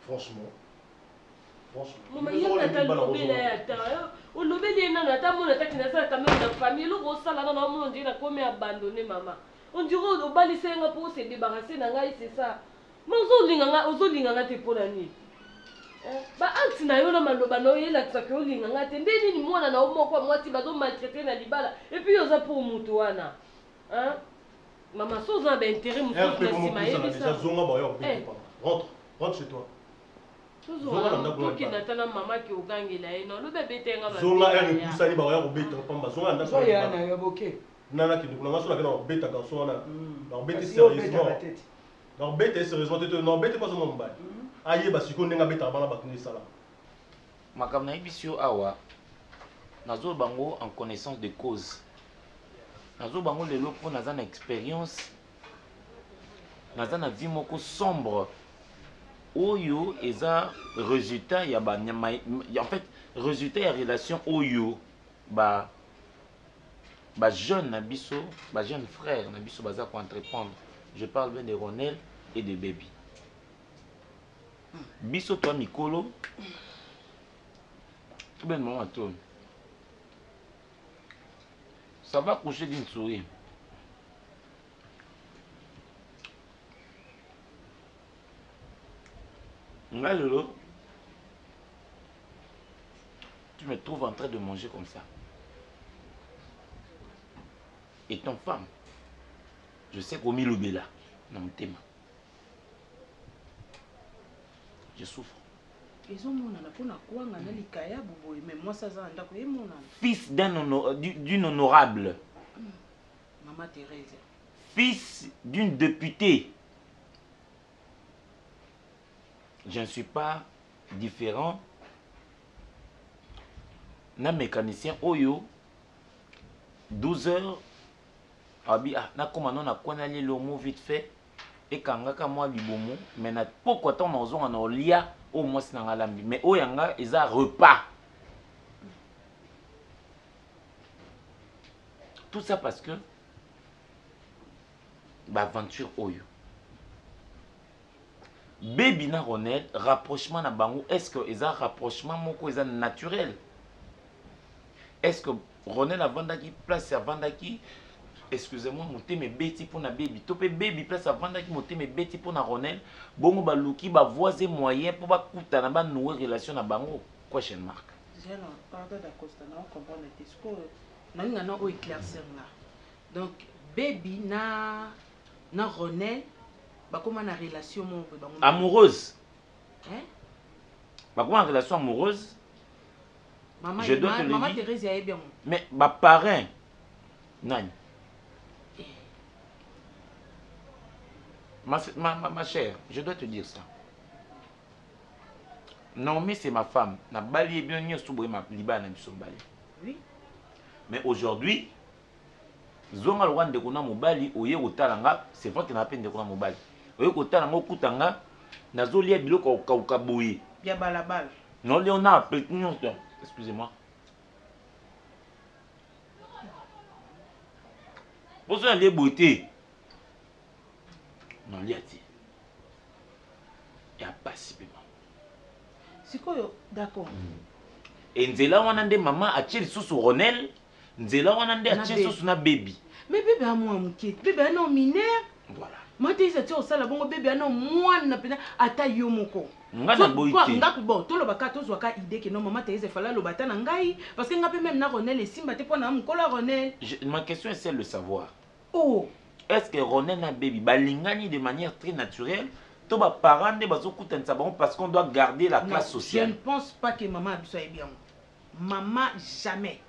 Franchement. Maman, il y a un lobby là, au lobby, il y a un famille, le gros salaire dans le monde, il a commis abandonné maman. on dirait obalisenga pour se débarrasser na ngai, c'est ça. Mais ozolinganga te pour la nuit. Ba anti na yo na maloba no yela tsaka olinganga te ndeni ni mwana na omoko mwati bazo maltraiter na libala et puis yoza pour mutu wana. Hein? Maman soza ba intérêt mutu na sima yebisa. Zonga ba yo rentre chez toi. Toki natana mama ki ogangela ye no lo bebe tenga ba. Zonga ere kusani ba yo beta pamba zonga nda so ya na yo boke. Nana ki ndukuna ngaso na kana beta garçon na. Na beta sérieusement. Na beta sérieusement te na beta pas mon mbali. Aye basiko ndenga beta bana bakuni sala. Makam na ibisio awa. Nazo bango en connaissance de cause. Nazo bango lelo po naza na expérience. Naza na vie moko sombre. Oyo eza résultat ya ba en fait résultat ya relation oyo ba jeune na biso ba jeune frère na biso baza ko entreprendre. Je parle bien de Ronel et de Baby. Biso toi mikolo. Ben maman toi. Ça va coucher d'une souris. Là, Lolo, tu me trouves en train de manger comme ça. Et ton femme, je sais qu'au milieu de là, dans mon thème, je souffre. Fils d'une honorable. Maman Thérèse. Fils d'une députée. Je ne suis pas différent d'un mécanicien Oyo 12 heures abi na komano na kwana le lomo vite fait et kangaka moi libomo mais na pourquoi tant nozonga na olia au moins na ngalambi mais oyanga eza repas. Tout ça parce que ba aventure Oyo Baby na Ronel, rapprochement na bango, est-ce que ils ont rapprochement moko ils naturel? Est-ce que Ronel a vendaki place à vendaki? Excusez-moi, monter mes bêtis pour na Baby. Topé Baby place à vendaki monter mes bêtis pour na Ronel. Bongo ba luki ba voisin moyen pour ba kuta na ba nouer relation na bango. Question mark. J'ai non, pardon d'Acosta, non comprendre le discours. Non ngana o éclaircir là. Donc Baby na Ronel comment une relation amoureuse. Hein? Comment une relation amoureuse? Maman, je dois te le dire. Maman Thérèse est bien. Mais ma parrain, non. Ma chère, je dois te dire ça. Non, mais c'est ma femme. Na bali bien ni sous ma libana mi bali. Oui. Mais aujourd'hui, zonga lwa ndeko na mobali oye kotalanga, c'est vrai que na peine ndeko na mobali. Oye kotalanga okutanga nazolia biloko kauka boye. Bien balabala. Non, Léonard, excusez-moi. Pour ça, les beautés. Non, liati. Il n'y a pas si peu. C'est quoi, d'accord. Et Nzela Wanande, maman, a tiré sous Ronel. Nzela Wanande a tiré sous na Baby. Mais bébé a moi, bébé a non mineur. Voilà. Moi, tu sais, ça, la bonne bébé a non moi, n'a pas ata yomoko. Ngana boité. Bon, tout le baka tous waka idée que non maman Thérèse fallait le bata ngai parce que ngape même na Ronel et Simba te pona mkola Ronel. Ma question est celle de savoir. Oh, est-ce que Ronel na Baby balingani de manière très naturelle? To ba parents de bazo kutensa bon parce qu'on doit garder la classe sociale. Je ne pense pas que maman soit bien. Maman jamais.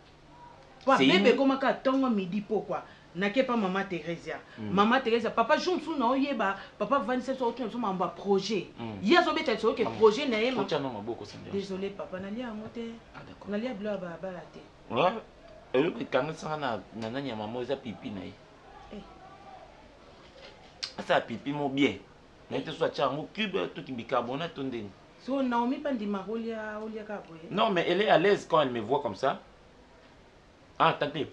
Toi bébé comment ka tongo midi pourquoi? N'a pas maman Thérèse. Maman Thérèse, papa joue sous na oyeba, papa 27 autres sont en bas projet. Hier zo beta so que projet na yema. Désolé papa na lia moté. Ah d'accord. Na lia bla ba la té. Ouais. Et le quand ça na nani ya maman za pipi na ye. Ça pipi mo bien. Mais tu sois chango cube tout qui bicarbonate ton ding. So Naomi pandima olia ka boye. Non mais elle est à l'aise quand elle me voit comme ça. Ah attendez.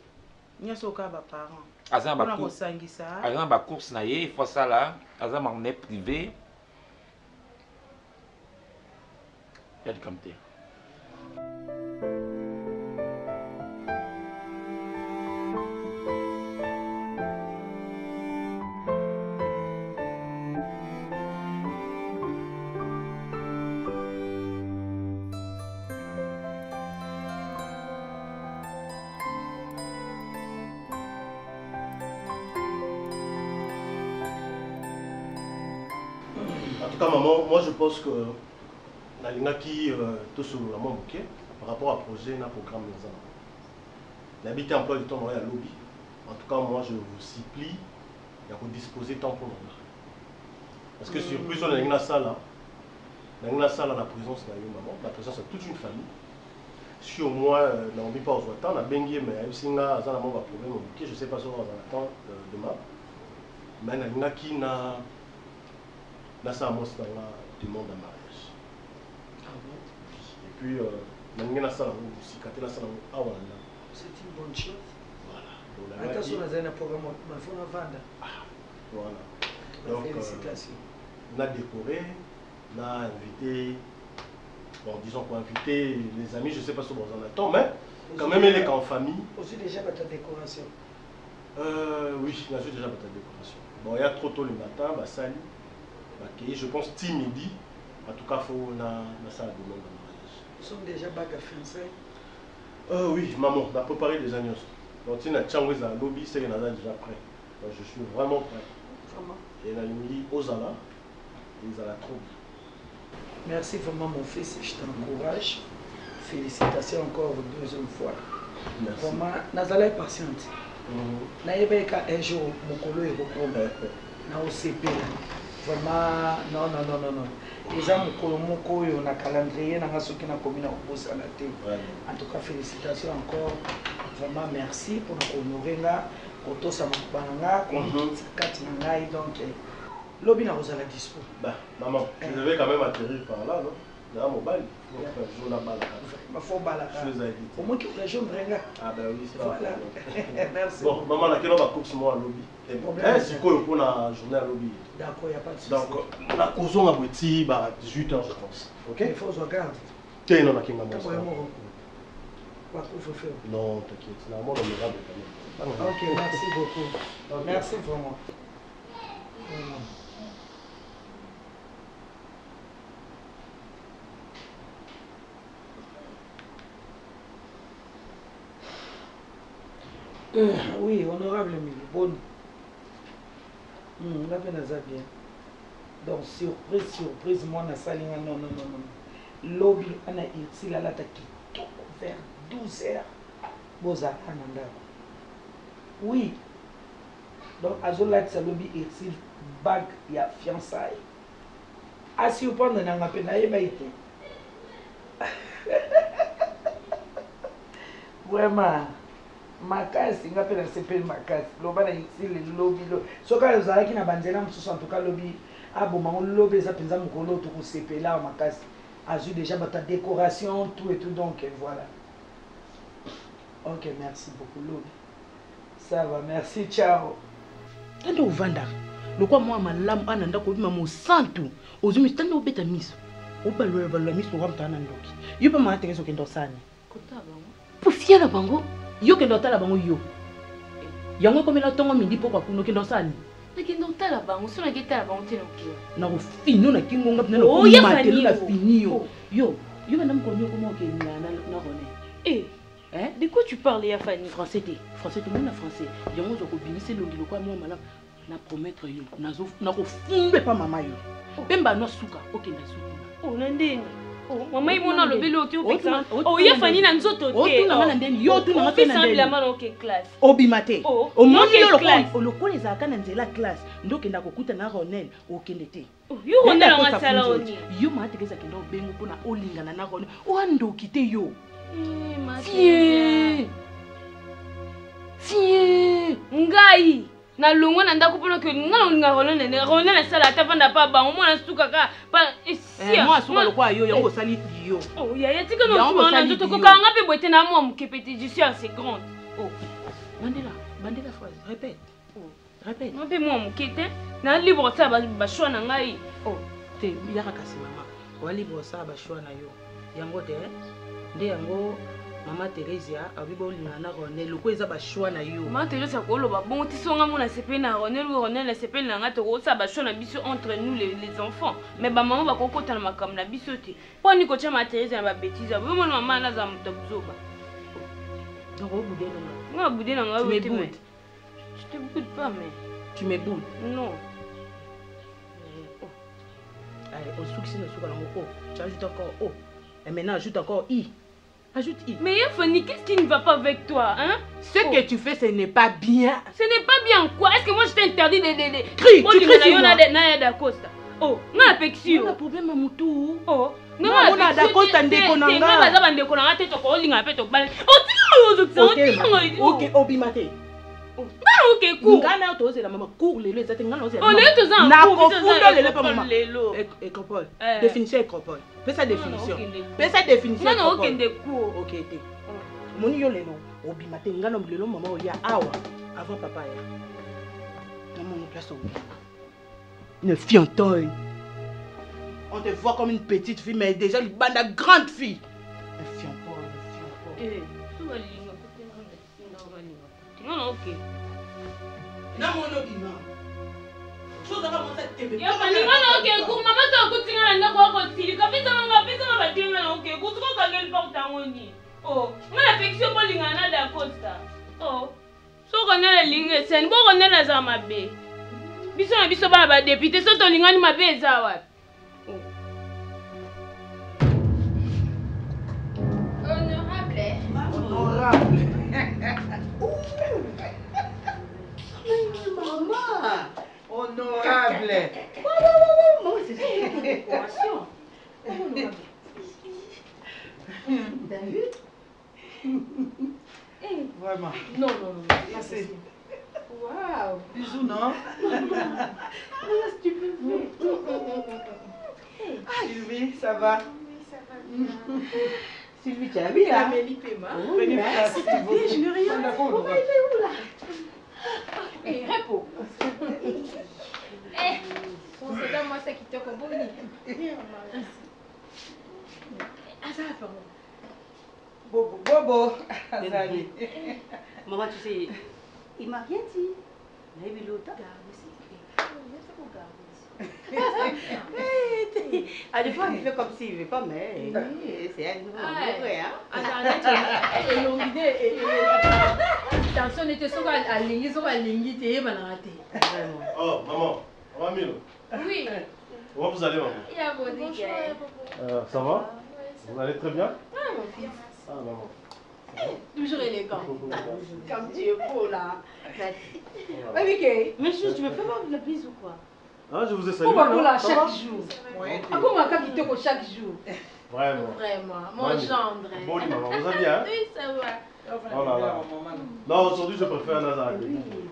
Nyasoka ba parents. Azan ba course na ye, il faut ça là, azan marné privé. Il y a comme t'es. En tout cas, maman, moi je pense que la qui tout sur la mon bouquet par rapport à projet, un programme de ça. L'habité emploi du temps dans la lobby. En tout cas, moi je vous supplie de disposer temps pour nous. Parce que surprise, on a une salle là. Dans la salle, la présence de maman, la présence de toute une famille. Si au moins, on ne vit pas aux autant, on a bien mais il y a un problème, je ne sais pas si on va attendre demain. Mais il y a qui n'a pas ça demande en mariage. Et puis, il y a une salle aussi, quand la salle c'est une bonne chose. Voilà. Attention, on a un programme, il faut la vendre. Voilà. Donc, félicitations. On a décoré, on a invité, bon, disons qu'on a invité les amis, je ne sais pas si on en attend, mais quand même, elle est en famille. Aussi déjà ta décoration. Oui, on a déjà ta décoration. Bon, il y a trop tôt le matin, bah, salut. Je pense midi. En tout cas, il faut ça la demande de mariage. Nous sommes déjà bagues à fiançailles. Oui, maman, on a préparé des agneaux. Donc, si on a tchangé dans le lobby, c'est qu'on a déjà prêt. Donc, je suis vraiment prêt. Vraiment. Et on a mis aux alas, ils ont la troupe. Merci vraiment, mon fils, je t'encourage. Félicitations encore une deuxième fois. Merci. Vraiment, Nazala est patiente. Naïbeka un jour, mon colo est reproché. Na OCP. Vraiment, non. Les gens ont un calendrier, on a ce qui a commis à la tête. En tout cas, félicitations encore. Vraiment, merci pour nous honorer là. Pour tout ça, donc, l'objet n'a pas la dispo. Maman, je devais quand même atterrir par là, non? Dans mon bail. Je vais là-bas. Il faut balader. Au moins que les gens prennent. Ah ben oui, c'est ça. Voilà. Merci. Bon, maman, là, quelle heure va couper moi à lobby? C'est quoi pour la journée à lobby? D'accord, il n'y a pas de souci. Donc, la causons à 18 h, je pense. Ok? Il faut que je regarde. Tiens, non, la qui m'a montré. Non, t'inquiète, c'est normalement honorable quand même. Ok, merci beaucoup. Okay. Merci vraiment. Oui, honorable Mili, bonne. On a bien. Donc, surprise, moi, on a salé, non. Lobby, on a ici, là, vers 12 h. Boza, Ananda. Oui. Donc, Azolat, ça lobby ici, bague, il y a fiançailles. Assis au point de n'en été. Vraiment. Makasi ngapela sepeli makasi loba na ici le lobby lo soka ezalaki na banzela mosusu en tout cas lobby aboma lobby eza penza mokolo to kosepela makasi azui déjà bata décoration tout et tout donc voilà. Ok, merci beaucoup lobby. Ça va, merci, ciao. Tando uvanda lokwa mwa malamu ananda ko bima mo santu ozumi tando obeta miso obalwa miso wa mtana ndoki yopa ma tekeso kendo sana kotaba pufiela bango yo kendo tala bango yo yango komela tongo mindi poko kuno kendo sani nakendo tala bango sona ketala bango tena okio na ko fino na kingonga na ko matelo na finio yo bana mkonyo ko mo ke na rone de quoi tu parles ya Fanny? Français tout na français yango zo ko binise lo ndilo kwa mo mala na promettre yo na ko fumbe pa mama yo pemba no suka okenda suka na ndeni mama imona lobelo ki opeksa ya Fanny na nzoto te tu na mana ndeni yo tu na ngata na ndeni la mana ok classe obimate omoni yo lokole za kana nzela classe ndokenda kokuta na Ronel okende te yo Ronel nga sala oni yo ma tekeza kenda obengo pona olingana na Ronel o andoki te yo Fie ngai na longo na ndako pona ke ngana olinga Ronel na sala ata vanda pa bango mona suka ka pa sia moi suka lokwa yo yango sali yo ya tika no tuma na nzoto ko kanga pe boite na moi mukepeti je suis assez grande Bandela phrase répète non pe moi mukete na libre ça ba choix na ngai te yaka kasi mama wa libre ça ba choix na yo yango te nde yango Maman Theresia abibo lingana Ronel loko eza ba choix na yo. Maman Theresia ko loba bon ti songa mona sepe na Ronel la sepe na ngata ko sa ba choix na biso entre nous les enfants. Mais ba maman ba ko kota na makam na biso te. Po ni ko tia Maman Theresia ba bêtise. Ba mona maman na za mutobzoba. Donc au bout de non. Au bout de non, tu me boudes. Je te boude pas mais tu me boudes. Non. au souk, si nous sommes O. Tu ajoutes encore O. Et maintenant, ajoute encore I. Ajoute I. Mais Fanny, qu'est-ce qui ne va pas avec toi, hein? Ce que tu fais, ce n'est pas bien. Ce n'est pas bien quoi? Est-ce que moi je t'ai interdit de... Crie, tu cries sur moi. Oh, non, Apexi. On a problème à Moutou. Oh, non, on a d'accord, t'as ok, obimate. Ok, cool. Ngana otoze la mama cour lelo ezate ngana oze. Oh, lelo toza. Na kofundo lelo pa mama. Lelo. Écropole. Définition écropole. Fais sa définition. Fais sa définition. Non, ok, de cours. Ok, te. Moni yo lelo obimate ngana lelo mama oya awa avant papa ya. Maman nous place au. Une fiantoille. On te voit comme une petite fille mais déjà une bande de grande fille. Un fiantoille. Non, ok. Non, mon obima. Chose à commencer à te Ya pani ngana ok, ku mama to kutinga na ko ko tili ka pisa ba tinga na ok, ku ko ka ngel porta ngoni. Oh, ngana affection bolinga na da costa. Oh. So ko na linga sen bo ko na za mabe. Biso na biso ba ba député so to linga ni mabe za wapi? Honorable. Maman. Honorable. Maman, c'est une décoration. T'as vu? Vraiment. Non, non, non. Merci. Waouh. Bisous, non? Qu'est-ce que tu peux faire? Ah, Sylvie, ça va? Oui, ça va bien. Sylvie, tu as vu là? Prenez place, s'il vous plaît. Je ne rien. On va aller où là? Eh, repos. Eh, c'est là moi ça qui te compone. Ah, ça va, pardon. Bobo, Bobo. Azali. Maman, tu sais, il m'a rien dit. Il a eu l'autre. Ah, des fois, il fait comme s'il ne veut pas, mais c'est un nouveau vrai, hein? Et l'on dit, attention, n'était sur la ligne, sur la ligne, tu es malade. Vraiment. Oh, maman, on va mieux. Oui. Comment vous allez, maman? Il y a bonjour. Ça va? Vous allez très bien? Ah, mon fils. Ah, maman. Toujours élégant. Comme tu es beau là. Mais Mickey, mais tu me fais pas de la bise ou quoi? Ah, je vous ai salué. Pourquoi là Ça chaque va? jour? Ouais, Ah, comment on quitte chaque jour? Vraiment. Vraiment, mon Ouais, gendre. Bon, maman, vous allez bien? Oui, ça va. Oh là là. Non, aujourd'hui je préfère Nazaré.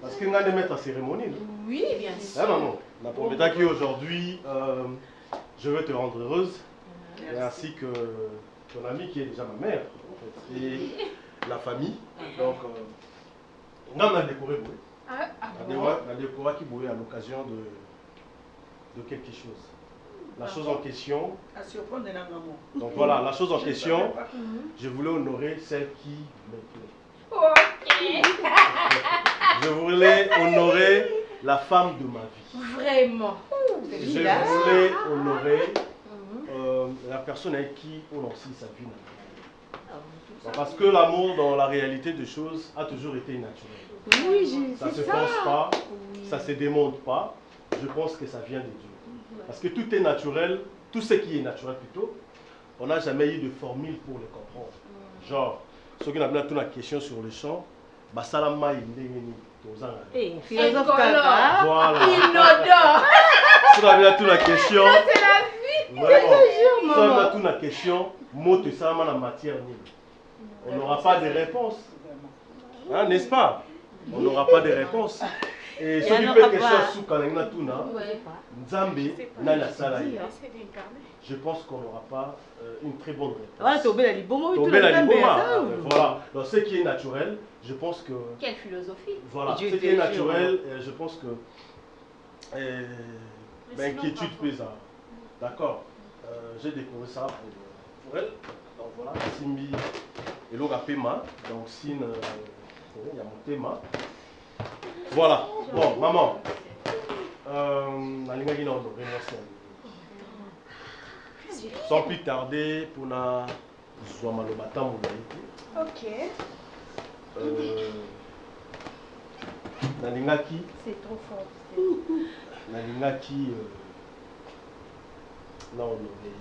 Parce qu'il y a des maîtres à cérémonie. Oui, bien sûr. Hein, maman? La première qui aujourd'hui, je veux te rendre heureuse. Et ainsi que ton ami qui est déjà ma mère. En fait, et la famille. Donc, on a décoré. On a décoré qui bouillait à l'occasion de quelque chose. La chose en question. Donc voilà, la chose en question, je voulais honorer celle qui me plaît. Je voulais honorer la femme de ma vie. Vraiment. Je voulais honorer la personne avec qui on a aussi sa vie. Parce que l'amour, dans la réalité des choses, a toujours été naturel. Oui, ça ne se force pas, ça ne se démonte pas. Je pense que ça vient de Dieu. Parce que tout est naturel, tout ce qui est naturel plutôt, on n'a jamais eu de formule pour le comprendre. Genre, ceux qui n'ont pas la question sur le champ, Basalama Indengeni, philosophe Kaka. Voilà. Inodore. Si on a toute la question, C'est la vie. si on a toute la question, mot de Salama la matière, on n'aura pas de réponse. Hein, n'est-ce pas? On n'aura pas de réponse. Et ceux qui fait quelque chose sous Kalengna Tuna, Nzambe, Nana Salaï, je pense qu'on n'aura pas une très bonne réponse. Voilà, tomber la liboma. Tomber la liboma. Voilà. Donc ce qui est naturel, je pense que... Quelle philosophie. Voilà, ce qui est naturel, je pense que... L'inquiétude pèse. D'accord. J'ai découvert ça pour elle. Donc voilà, Simbi et Loga Pema. Donc Sin, il y a mon thème. Voilà. Bon, maman. Sans plus tarder, pour na Zouamalobata Moudaïti. Ok. Nalingaki. C'est trop fort. Nalingaki. l'a honorée.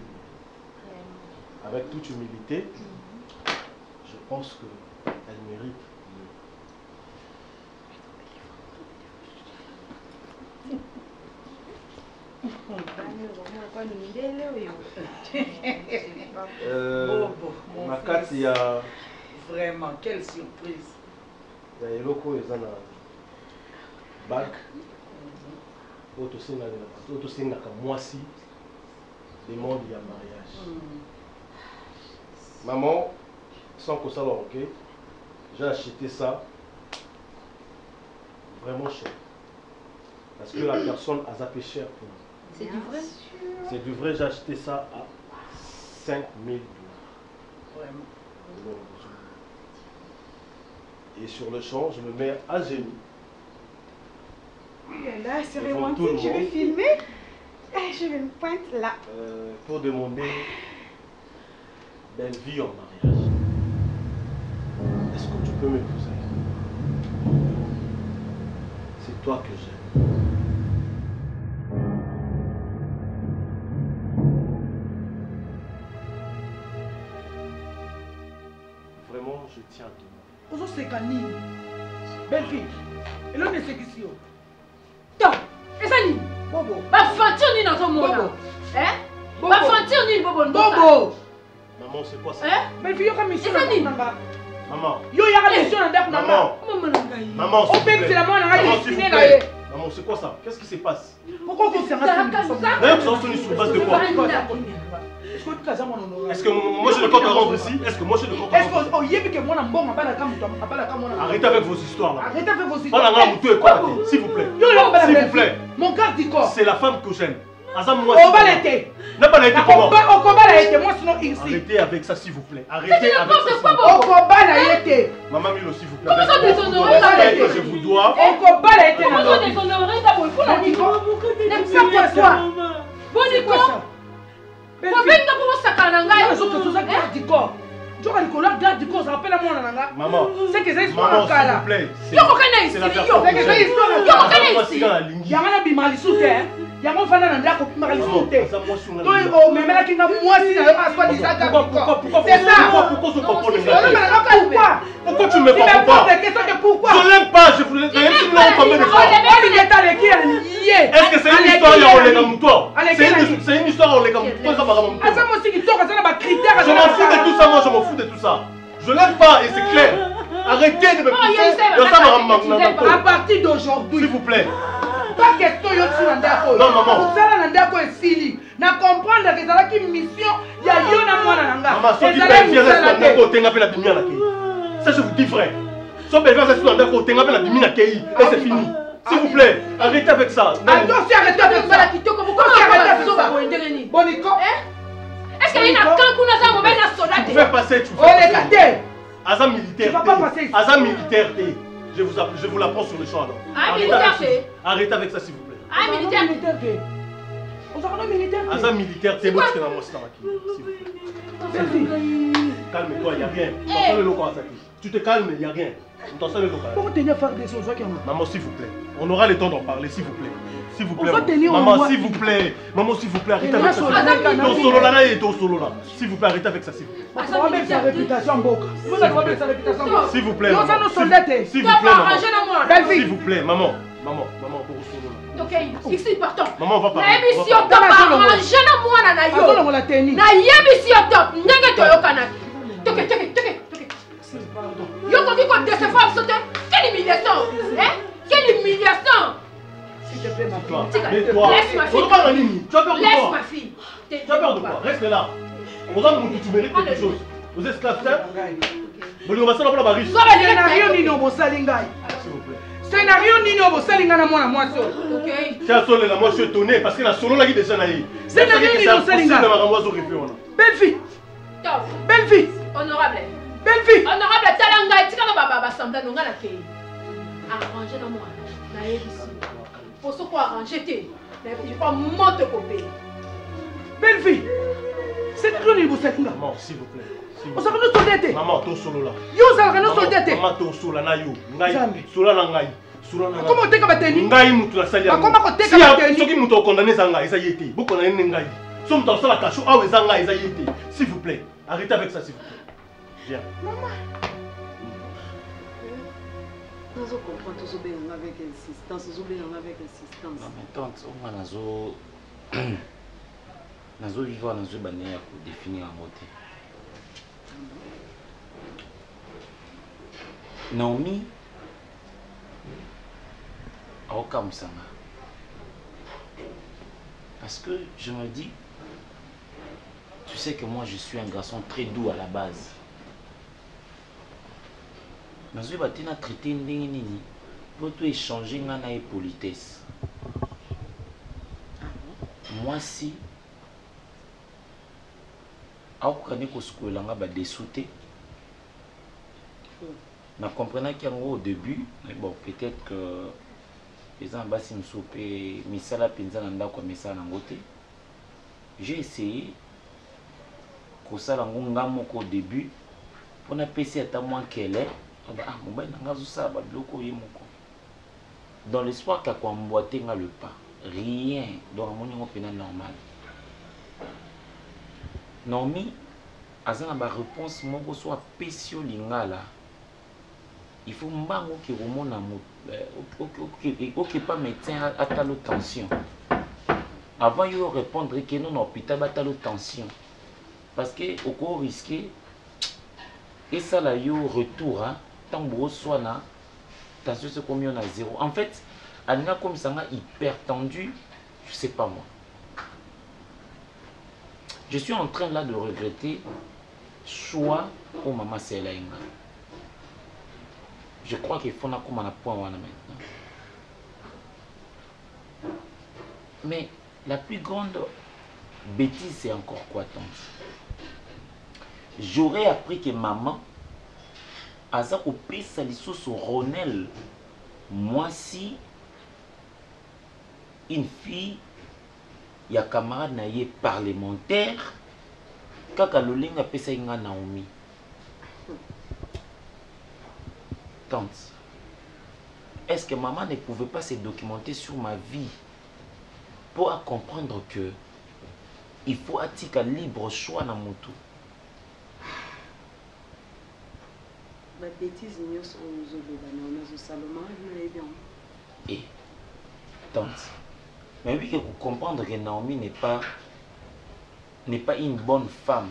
Avec toute humilité, je pense qu'elle mérite Makati ya vraiment quelle surprise. Ya eloko eza na bac otosengaka mwasi demande ya mariage. Maman, sans que ça ok, j'ai acheté ça vraiment cher. Parce que la personne a zappé cher pour moi. C'est du vrai? C'est du vrai, j'ai acheté ça à 5 000 $. Vraiment. Et sur le champ, je me mets à genoux. Là, c'est romantique, je vais filmer. Je vais me pointer là. Pour demander belle vie en mariage. Est-ce que tu peux m'épouser? C'est toi que j'aime. Vraiment, je tiens à toi. Ozo sekani. Belle fille. Et l'on est séquissio. Donc, et ça ni? Bobo. Ba fantir ni dans ton monde. Bobo. Hein? Bobo. Ba fantir ni Bobo. Bobo. Maman, c'est quoi ça? Hein? Belle fille, yo ka mission na nanga. Maman. Yo ya ka mission na ndako nanga. Maman nanga. Maman, s'il vous plaît. C'est la moi nanga Maman, s'il vous destiné plaît. na. Maman, c'est quoi ça? Qu'est-ce qui se passe? Pourquoi vous serez D'ailleurs, vous en sur base de quoi? Est-ce que moi j'ai le compte à rendre ici? Est-ce que moi j'ai le compte à rendre ici? Arrêtez avec vos histoires là. Arrêtez avec vos histoires. S'il vous plaît. S'il vous plaît. Mon garde du corps. C'est la femme que j'aime. Azam moi. On va l'été. N'a pas l'été comment? Au combat la été. Moi sinon ici. Arrêtez avec ça s'il vous plaît. Arrêtez avec ça. Au combat la été. Maman Milo s'il vous plaît. Comment ça déshonorer ça? Je vous dois. Au combat la été. Comment ça déshonorer ça? Il faut la dire. N'importe quoi. Boniko. Kobenga pour sakana ngai. Zo que ça garde du corps. Joka likolo garde du corps, ça rappelle à moi nanga. Maman. C'est que ça histoire kala. S'il vous plaît. Yo kokana ici. C'est que ça histoire. Yo kokana ici. Yangana bimali soute. Yango fana na ndako bimali soute. Toi o memela kinga mwasi na yo aswa disaka. Pourquoi? C'est ça. Pourquoi je comprends le Pourquoi? Pourquoi tu me comprends pas? Pourquoi? Je l'aime pas, je voulais combien de fois? Est-ce que c'est une histoire à Olega Moutoir? C'est une histoire à Olega Moutoir. Je m'en fous de tout ça, moi je m'en fous de tout ça. Je l'aime pas et c'est clair. Arrêtez de me pousser. À partir d'aujourd'hui, s'il vous plaît. Pas question yo sur ndako. Non maman. Pour ça na ndako esili. Na comprendre que ça qui mission ya yo na mwana nanga. Maman, so qui peut faire ça ndako tenga pe na bimia na kei. Ça je vous dis vrai. So peut faire ça ndako tenga pe na bimia na kei et c'est fini. S'il vous plaît, arrêtez avec ça. Attention, arrêtez avec ça. Pourquoi arrêtez avec ça? Boniko. Est-ce qu'il y a un camp qu'on a ça mobile na soldat? Tu fais passer, tu fais. On est gâté. Azam militaire. Tu vas pas passer ici. Azam militaire. Je vous l'apprends sur le champ alors. Ah, militaire. Arrêtez avec ça s'il vous plaît. Ah, militaire. On s'en rend militaire. Azam militaire, c'est moi qui suis dans mon système s'il vous plaît. Calme-toi, il n'y a rien. Tu te calmes, il n'y a rien. Pourquoi tenir faire des choses qui ont... Maman, s'il vous plaît. On aura le temps d'en parler, s'il vous plaît. S'il vous plaît. Maman, s'il vous plaît. Maman, s'il vous plaît, arrêtez avec ça. Ton solo là et ton solo là. S'il vous plaît, arrêtez avec ça, s'il vous plaît. On va mettre sa réputation en boca. S'il vous plaît. Ça nous soldats. S'il vous plaît, maman. S'il vous plaît, maman. Maman, pour solo là. Ok, ici partant. Maman, on va parler. Na émission top arrangé na mwana na yo. On l'a tenu. Na émission top. Ndenge toyokana. Toke. Yo quand tu comme de ces femmes sauter. Quelle humiliation. Hein? Quelle humiliation. S'il te plaît, ma fille. Laisse ma fille. Tu as peur de quoi? Laisse ma fille. Tu as peur de quoi? Reste là. On va nous tu mérites quelque chose. Vous êtes esclaves, ça? Vous va s'en avoir riche. Scénario nini obosalingai. S'il vous plaît. Scénario nini obosalinga na mwana mwasi. OK. Tiens solo là, moi je suis étonné parce que la solo là qui déjà naïe. Scénario nini obosalinga. Belle fille. Belle fille. Honorable. Belle fille. Honorable talanga tika na baba samba nonga la kei. Arranger na mwana. Na yebisi. Pour ce quoi arranger te. Il faut monter copé. Belle fille. Scénario nini obosalinga. Maman, s'il vous plaît. On s'en va soldate. Maman, to solo là. Yo ça va nous soldate. Maman, to solo na yo. Ngai. Solo na ngai. Comment on teka bateni? Ngai mutu na salia. Comment on teka bateni? Soki mutu condamné za ngai, ça y était. Beaucoup na ngai. Somme dans ça la cachot. Ah, oui, Zanga, s'il vous plaît. Arrêtez avec ça, s'il vous plaît. Viens. Maman. Nous comprenons tous avec insistance. Non, mais tante, on a vivre dans une manière pour définir un mot. Naomi, comme ça. Parce que je me dis, tu sais que moi je suis un garçon très doux à la base. Mais je vais traiter nini pour échanger une politesse. Moi si au début, mais bon, peut-être que j'ai essayé au début pour PC à moins qu'elle est dans l'espoir qu'à quoi emboîter le pas. Rien dans mon pénal normal. Naomi, à la réponse, mon soit pécio lingala. Il faut que je pas médecin à ta tension. Avant de répondre que non, l'hôpital a ta tension. Parce que au cas risqué, et ça là, il retour, tant que soit là, tension c'est combien on a 0. En fait, elle a comme ça hyper tendu, je sais pas moi. Je suis en train là de regretter choix pour maman c'est là. Je crois qu'il faut qu'on a point maintenant. Mais la plus grande bêtise, c'est encore quoi, tante? J'aurais appris que maman a coupé sa licence au Ronel. Moi, si une fille, il y a camarade naïe parlementaire, quand elle a fait ça, Naomi. Tante, est-ce que maman ne pouvait pas se documenter sur ma vie pour comprendre que il faut attirer libre choix dans mon tout? Ma bêtise, nous sommes et tante, mais oui que vous comprendre que Naomi n'est pas une bonne femme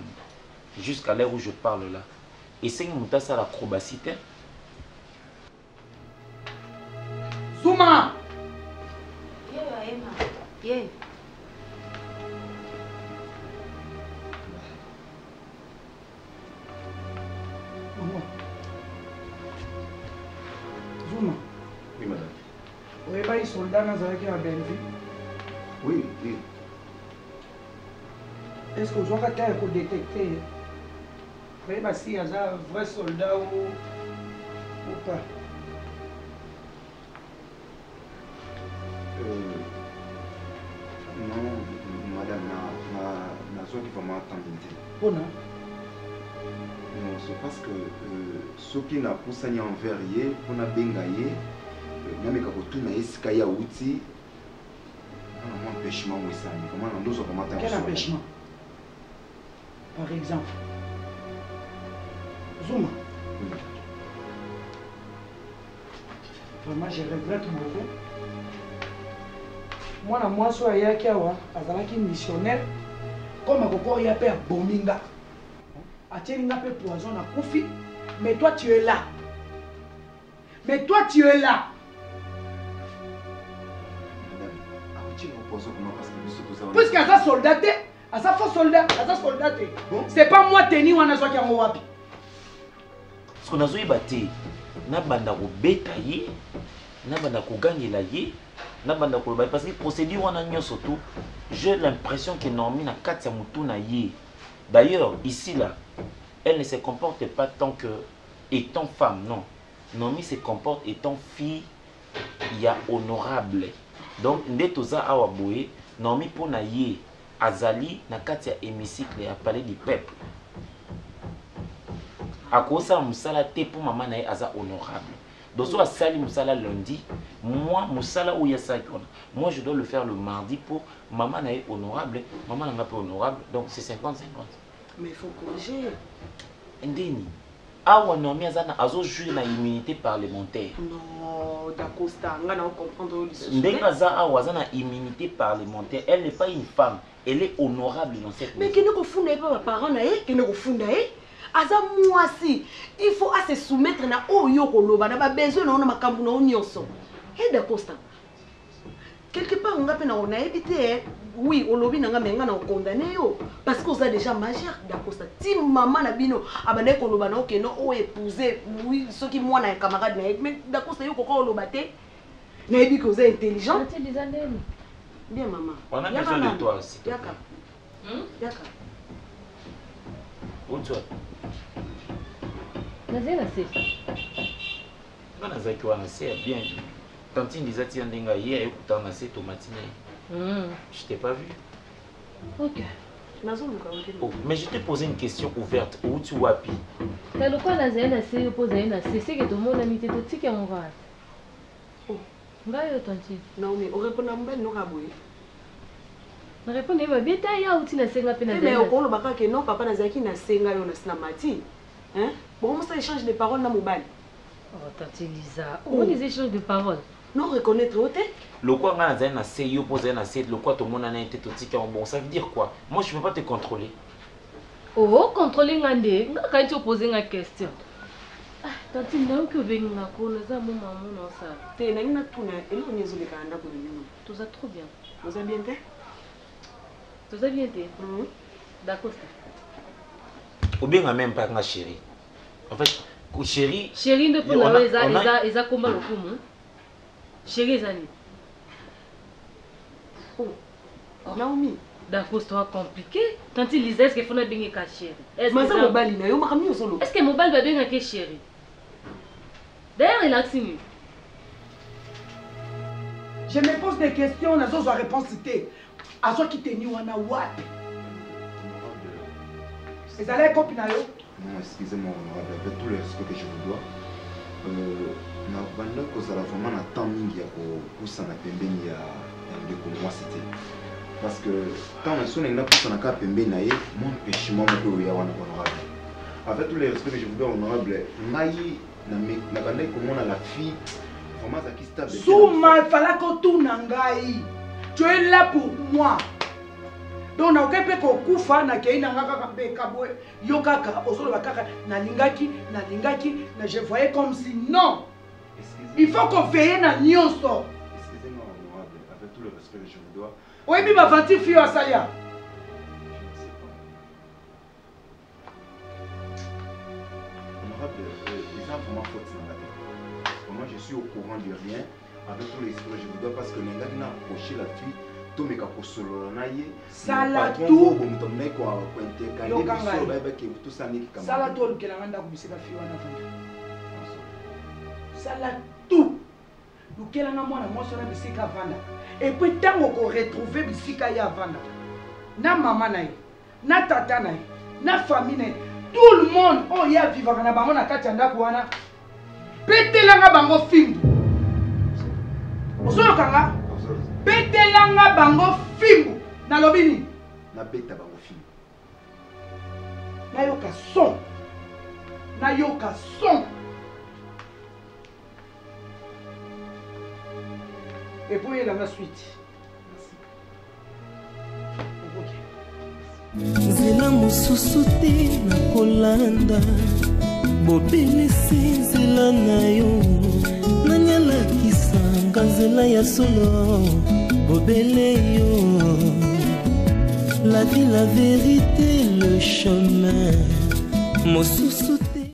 jusqu'à l'heure où je parle là. Et c'est une tasse à l'acrobacité. Zuma! Yeah. Zuma. Oui, madame. Vous avez pas eu soldat dans la Belleville? Oui, oui. Est-ce que vous avez détecté? Vous avez si il y a un vrai soldat ou pas? Non, madame, je suis vraiment attendue. Bon, non, c'est parce que ce qui n'a pas envers hier, on a bengaye, même quand on a escayé à outil, on a un empêchement ou ça. Comment on doit vraiment quel empêchement? Par exemple, Zuma. Vraiment, je regrette beaucoup. Moi, je suis missionnaire. Comme je suis un bominga. Je suis un poison à Koufi. Mais toi, tu es là. Puisque il y a un soldat, il y a un faux soldat. C'est pas moi qui suis un wapi. Ce qu'on a dit, parce que procédure on a surtout, j'ai l'impression que Naomi n'a qu'à d'ailleurs ici là, elle ne se comporte pas tant que étant femme, non. Naomi se comporte étant fille, il y a honorable. Donc ndetoza awaboye, Naomi pour naïe, Azali na katia hémicycle et à parler du peuple. À cause ça musala te pour maman naïe aza honorable. Donc soit sali musala lundi, moi musala ou yasa moi je dois le faire le mardi pour maman est honorable, maman n'est pas honorable, donc c'est 50-50. Mais il faut corriger. Ndeni. Ah ouais non, mais azana azo jouer na immunité parlementaire. Non, d'Acosta, on va comprendre le Ndenga za awa azana immunité parlementaire, elle n'est pas une femme, elle est honorable dans cette mais qui ne confond pas ma parent nae, qui ne confond nae. Aza moi si, il faut se soumettre na oyo koloba na ba besoin na makambu na nyonso. Et d'Acosta. Quelque part on a évité, oui, on lobby n'a pas condamné parce qu'on a déjà majeur d'Acosta. Si maman n'a bino abandonné qu'on lobano que non ou épousé, oui, ce qui moi n'a camarade mais d'Acosta yo koko lobate. N'a dit que vous êtes intelligent. Bien maman. On a besoin de toi aussi. Yaka. Yaka. Où tu es? Nazena c'est. Bana zaki wana c'est bien. Tantine disait tiens dinga hier et pourtant on a cette matinée. Je t'ai pas vu. Ok. Oh, mais je t'ai posé une question ouverte. Où tu wapi? T'as le quoi Nazena c'est poser une c'est que tout le monde a mis tes tickets à mon rat. Oh. Ngayo tantine. Non mais on répond à mbel no kaboué. Na répondre va bien ta ya uti na senga pena. Mais au kolo baka que non papa nazaki na senga yo na sinamati. Hein? Bon ça échange de paroles na mobile. Oh tante Lisa, on les échanges de paroles. Non reconnaître au tête. Le quoi on a un CEO posé un assiette, le quoi tout le monde a été tout petit bon ça veut dire quoi? Moi je peux pas te contrôler. Oh contrôler ngande, quand tu poses une question. Ah tante non que venga ko na za maman non ça. Te na ina tuna ele onyezo le kanda ko nyuma. Tout ça trop bien. Vous avez bien fait? Tout ça bien fait. D'accord. Ou bien même pas ma chérie. En fait chérie. Chérie de pour ils a combat le coup. Chérie Zani. Oh. Naomi. D'accord, c'est compliqué. Tant il disait qu'il faut bien que chérie. Est-ce que mobile na yo makami solo? Est-ce que mobile va bien que chérie? D'ailleurs, il a signé. Je me pose des questions, nazo zo réponse cité. Azo ki teni wana wapi? C'est allé copine na yo? Non, excusez-moi, avec tout le respect que je vous dois. Na banda kozala vraiment na temps mingi ya kopusa na pembeni ya ndeko moi c'était parce que tant na sona na pusa na ka pembeni na ye mon péchement moko ya wana honorable avec tout le respect que je vous dois honorable ngai na banda komona la fille vraiment ça qui stable Souma fala ko tuna ngai tu es là pour moi donc na okepe ko kufa na keina ngaka kambe kabwe yo kaka osolo bakaka na lingaki na je voyais comme si non. Il faut qu'on veille na nyonso. Excusez-moi honorable, avec tout le respect que je vous dois. Oui, mais ma fille fille à Saya. Honorable, les gens vraiment faute dans la vie. Moi je suis au courant de rien. Avec tout le respect que je vous dois parce que les gars qui n'ont approché la fille, tout me cap solo na ye. Sala tout. Tout ça n'est que Sala tout le kelanga ko bisika fille wana fanda. Sala tout. Lukelanga mwana mwasi na bisika vanda. Et puis tango ko retrouver bisika ya vanda. Na maman na ye, na tata na ye, na famille na ye, tout le monde oh ya vivaka na bango na kati ya ndako wana. Petelanga bango fimbu. Osolo kanga? Petelanga bango fimbu. Na lobini. Na beta bango fimbu. Na yoka son. Na yoka son. Et puis il y a la suite. Nzela mosusu te na kolanda bobelisi nzela na yo nanyalakisanga nzela ya solo bobele yo la vie la vérité le chemin mosusu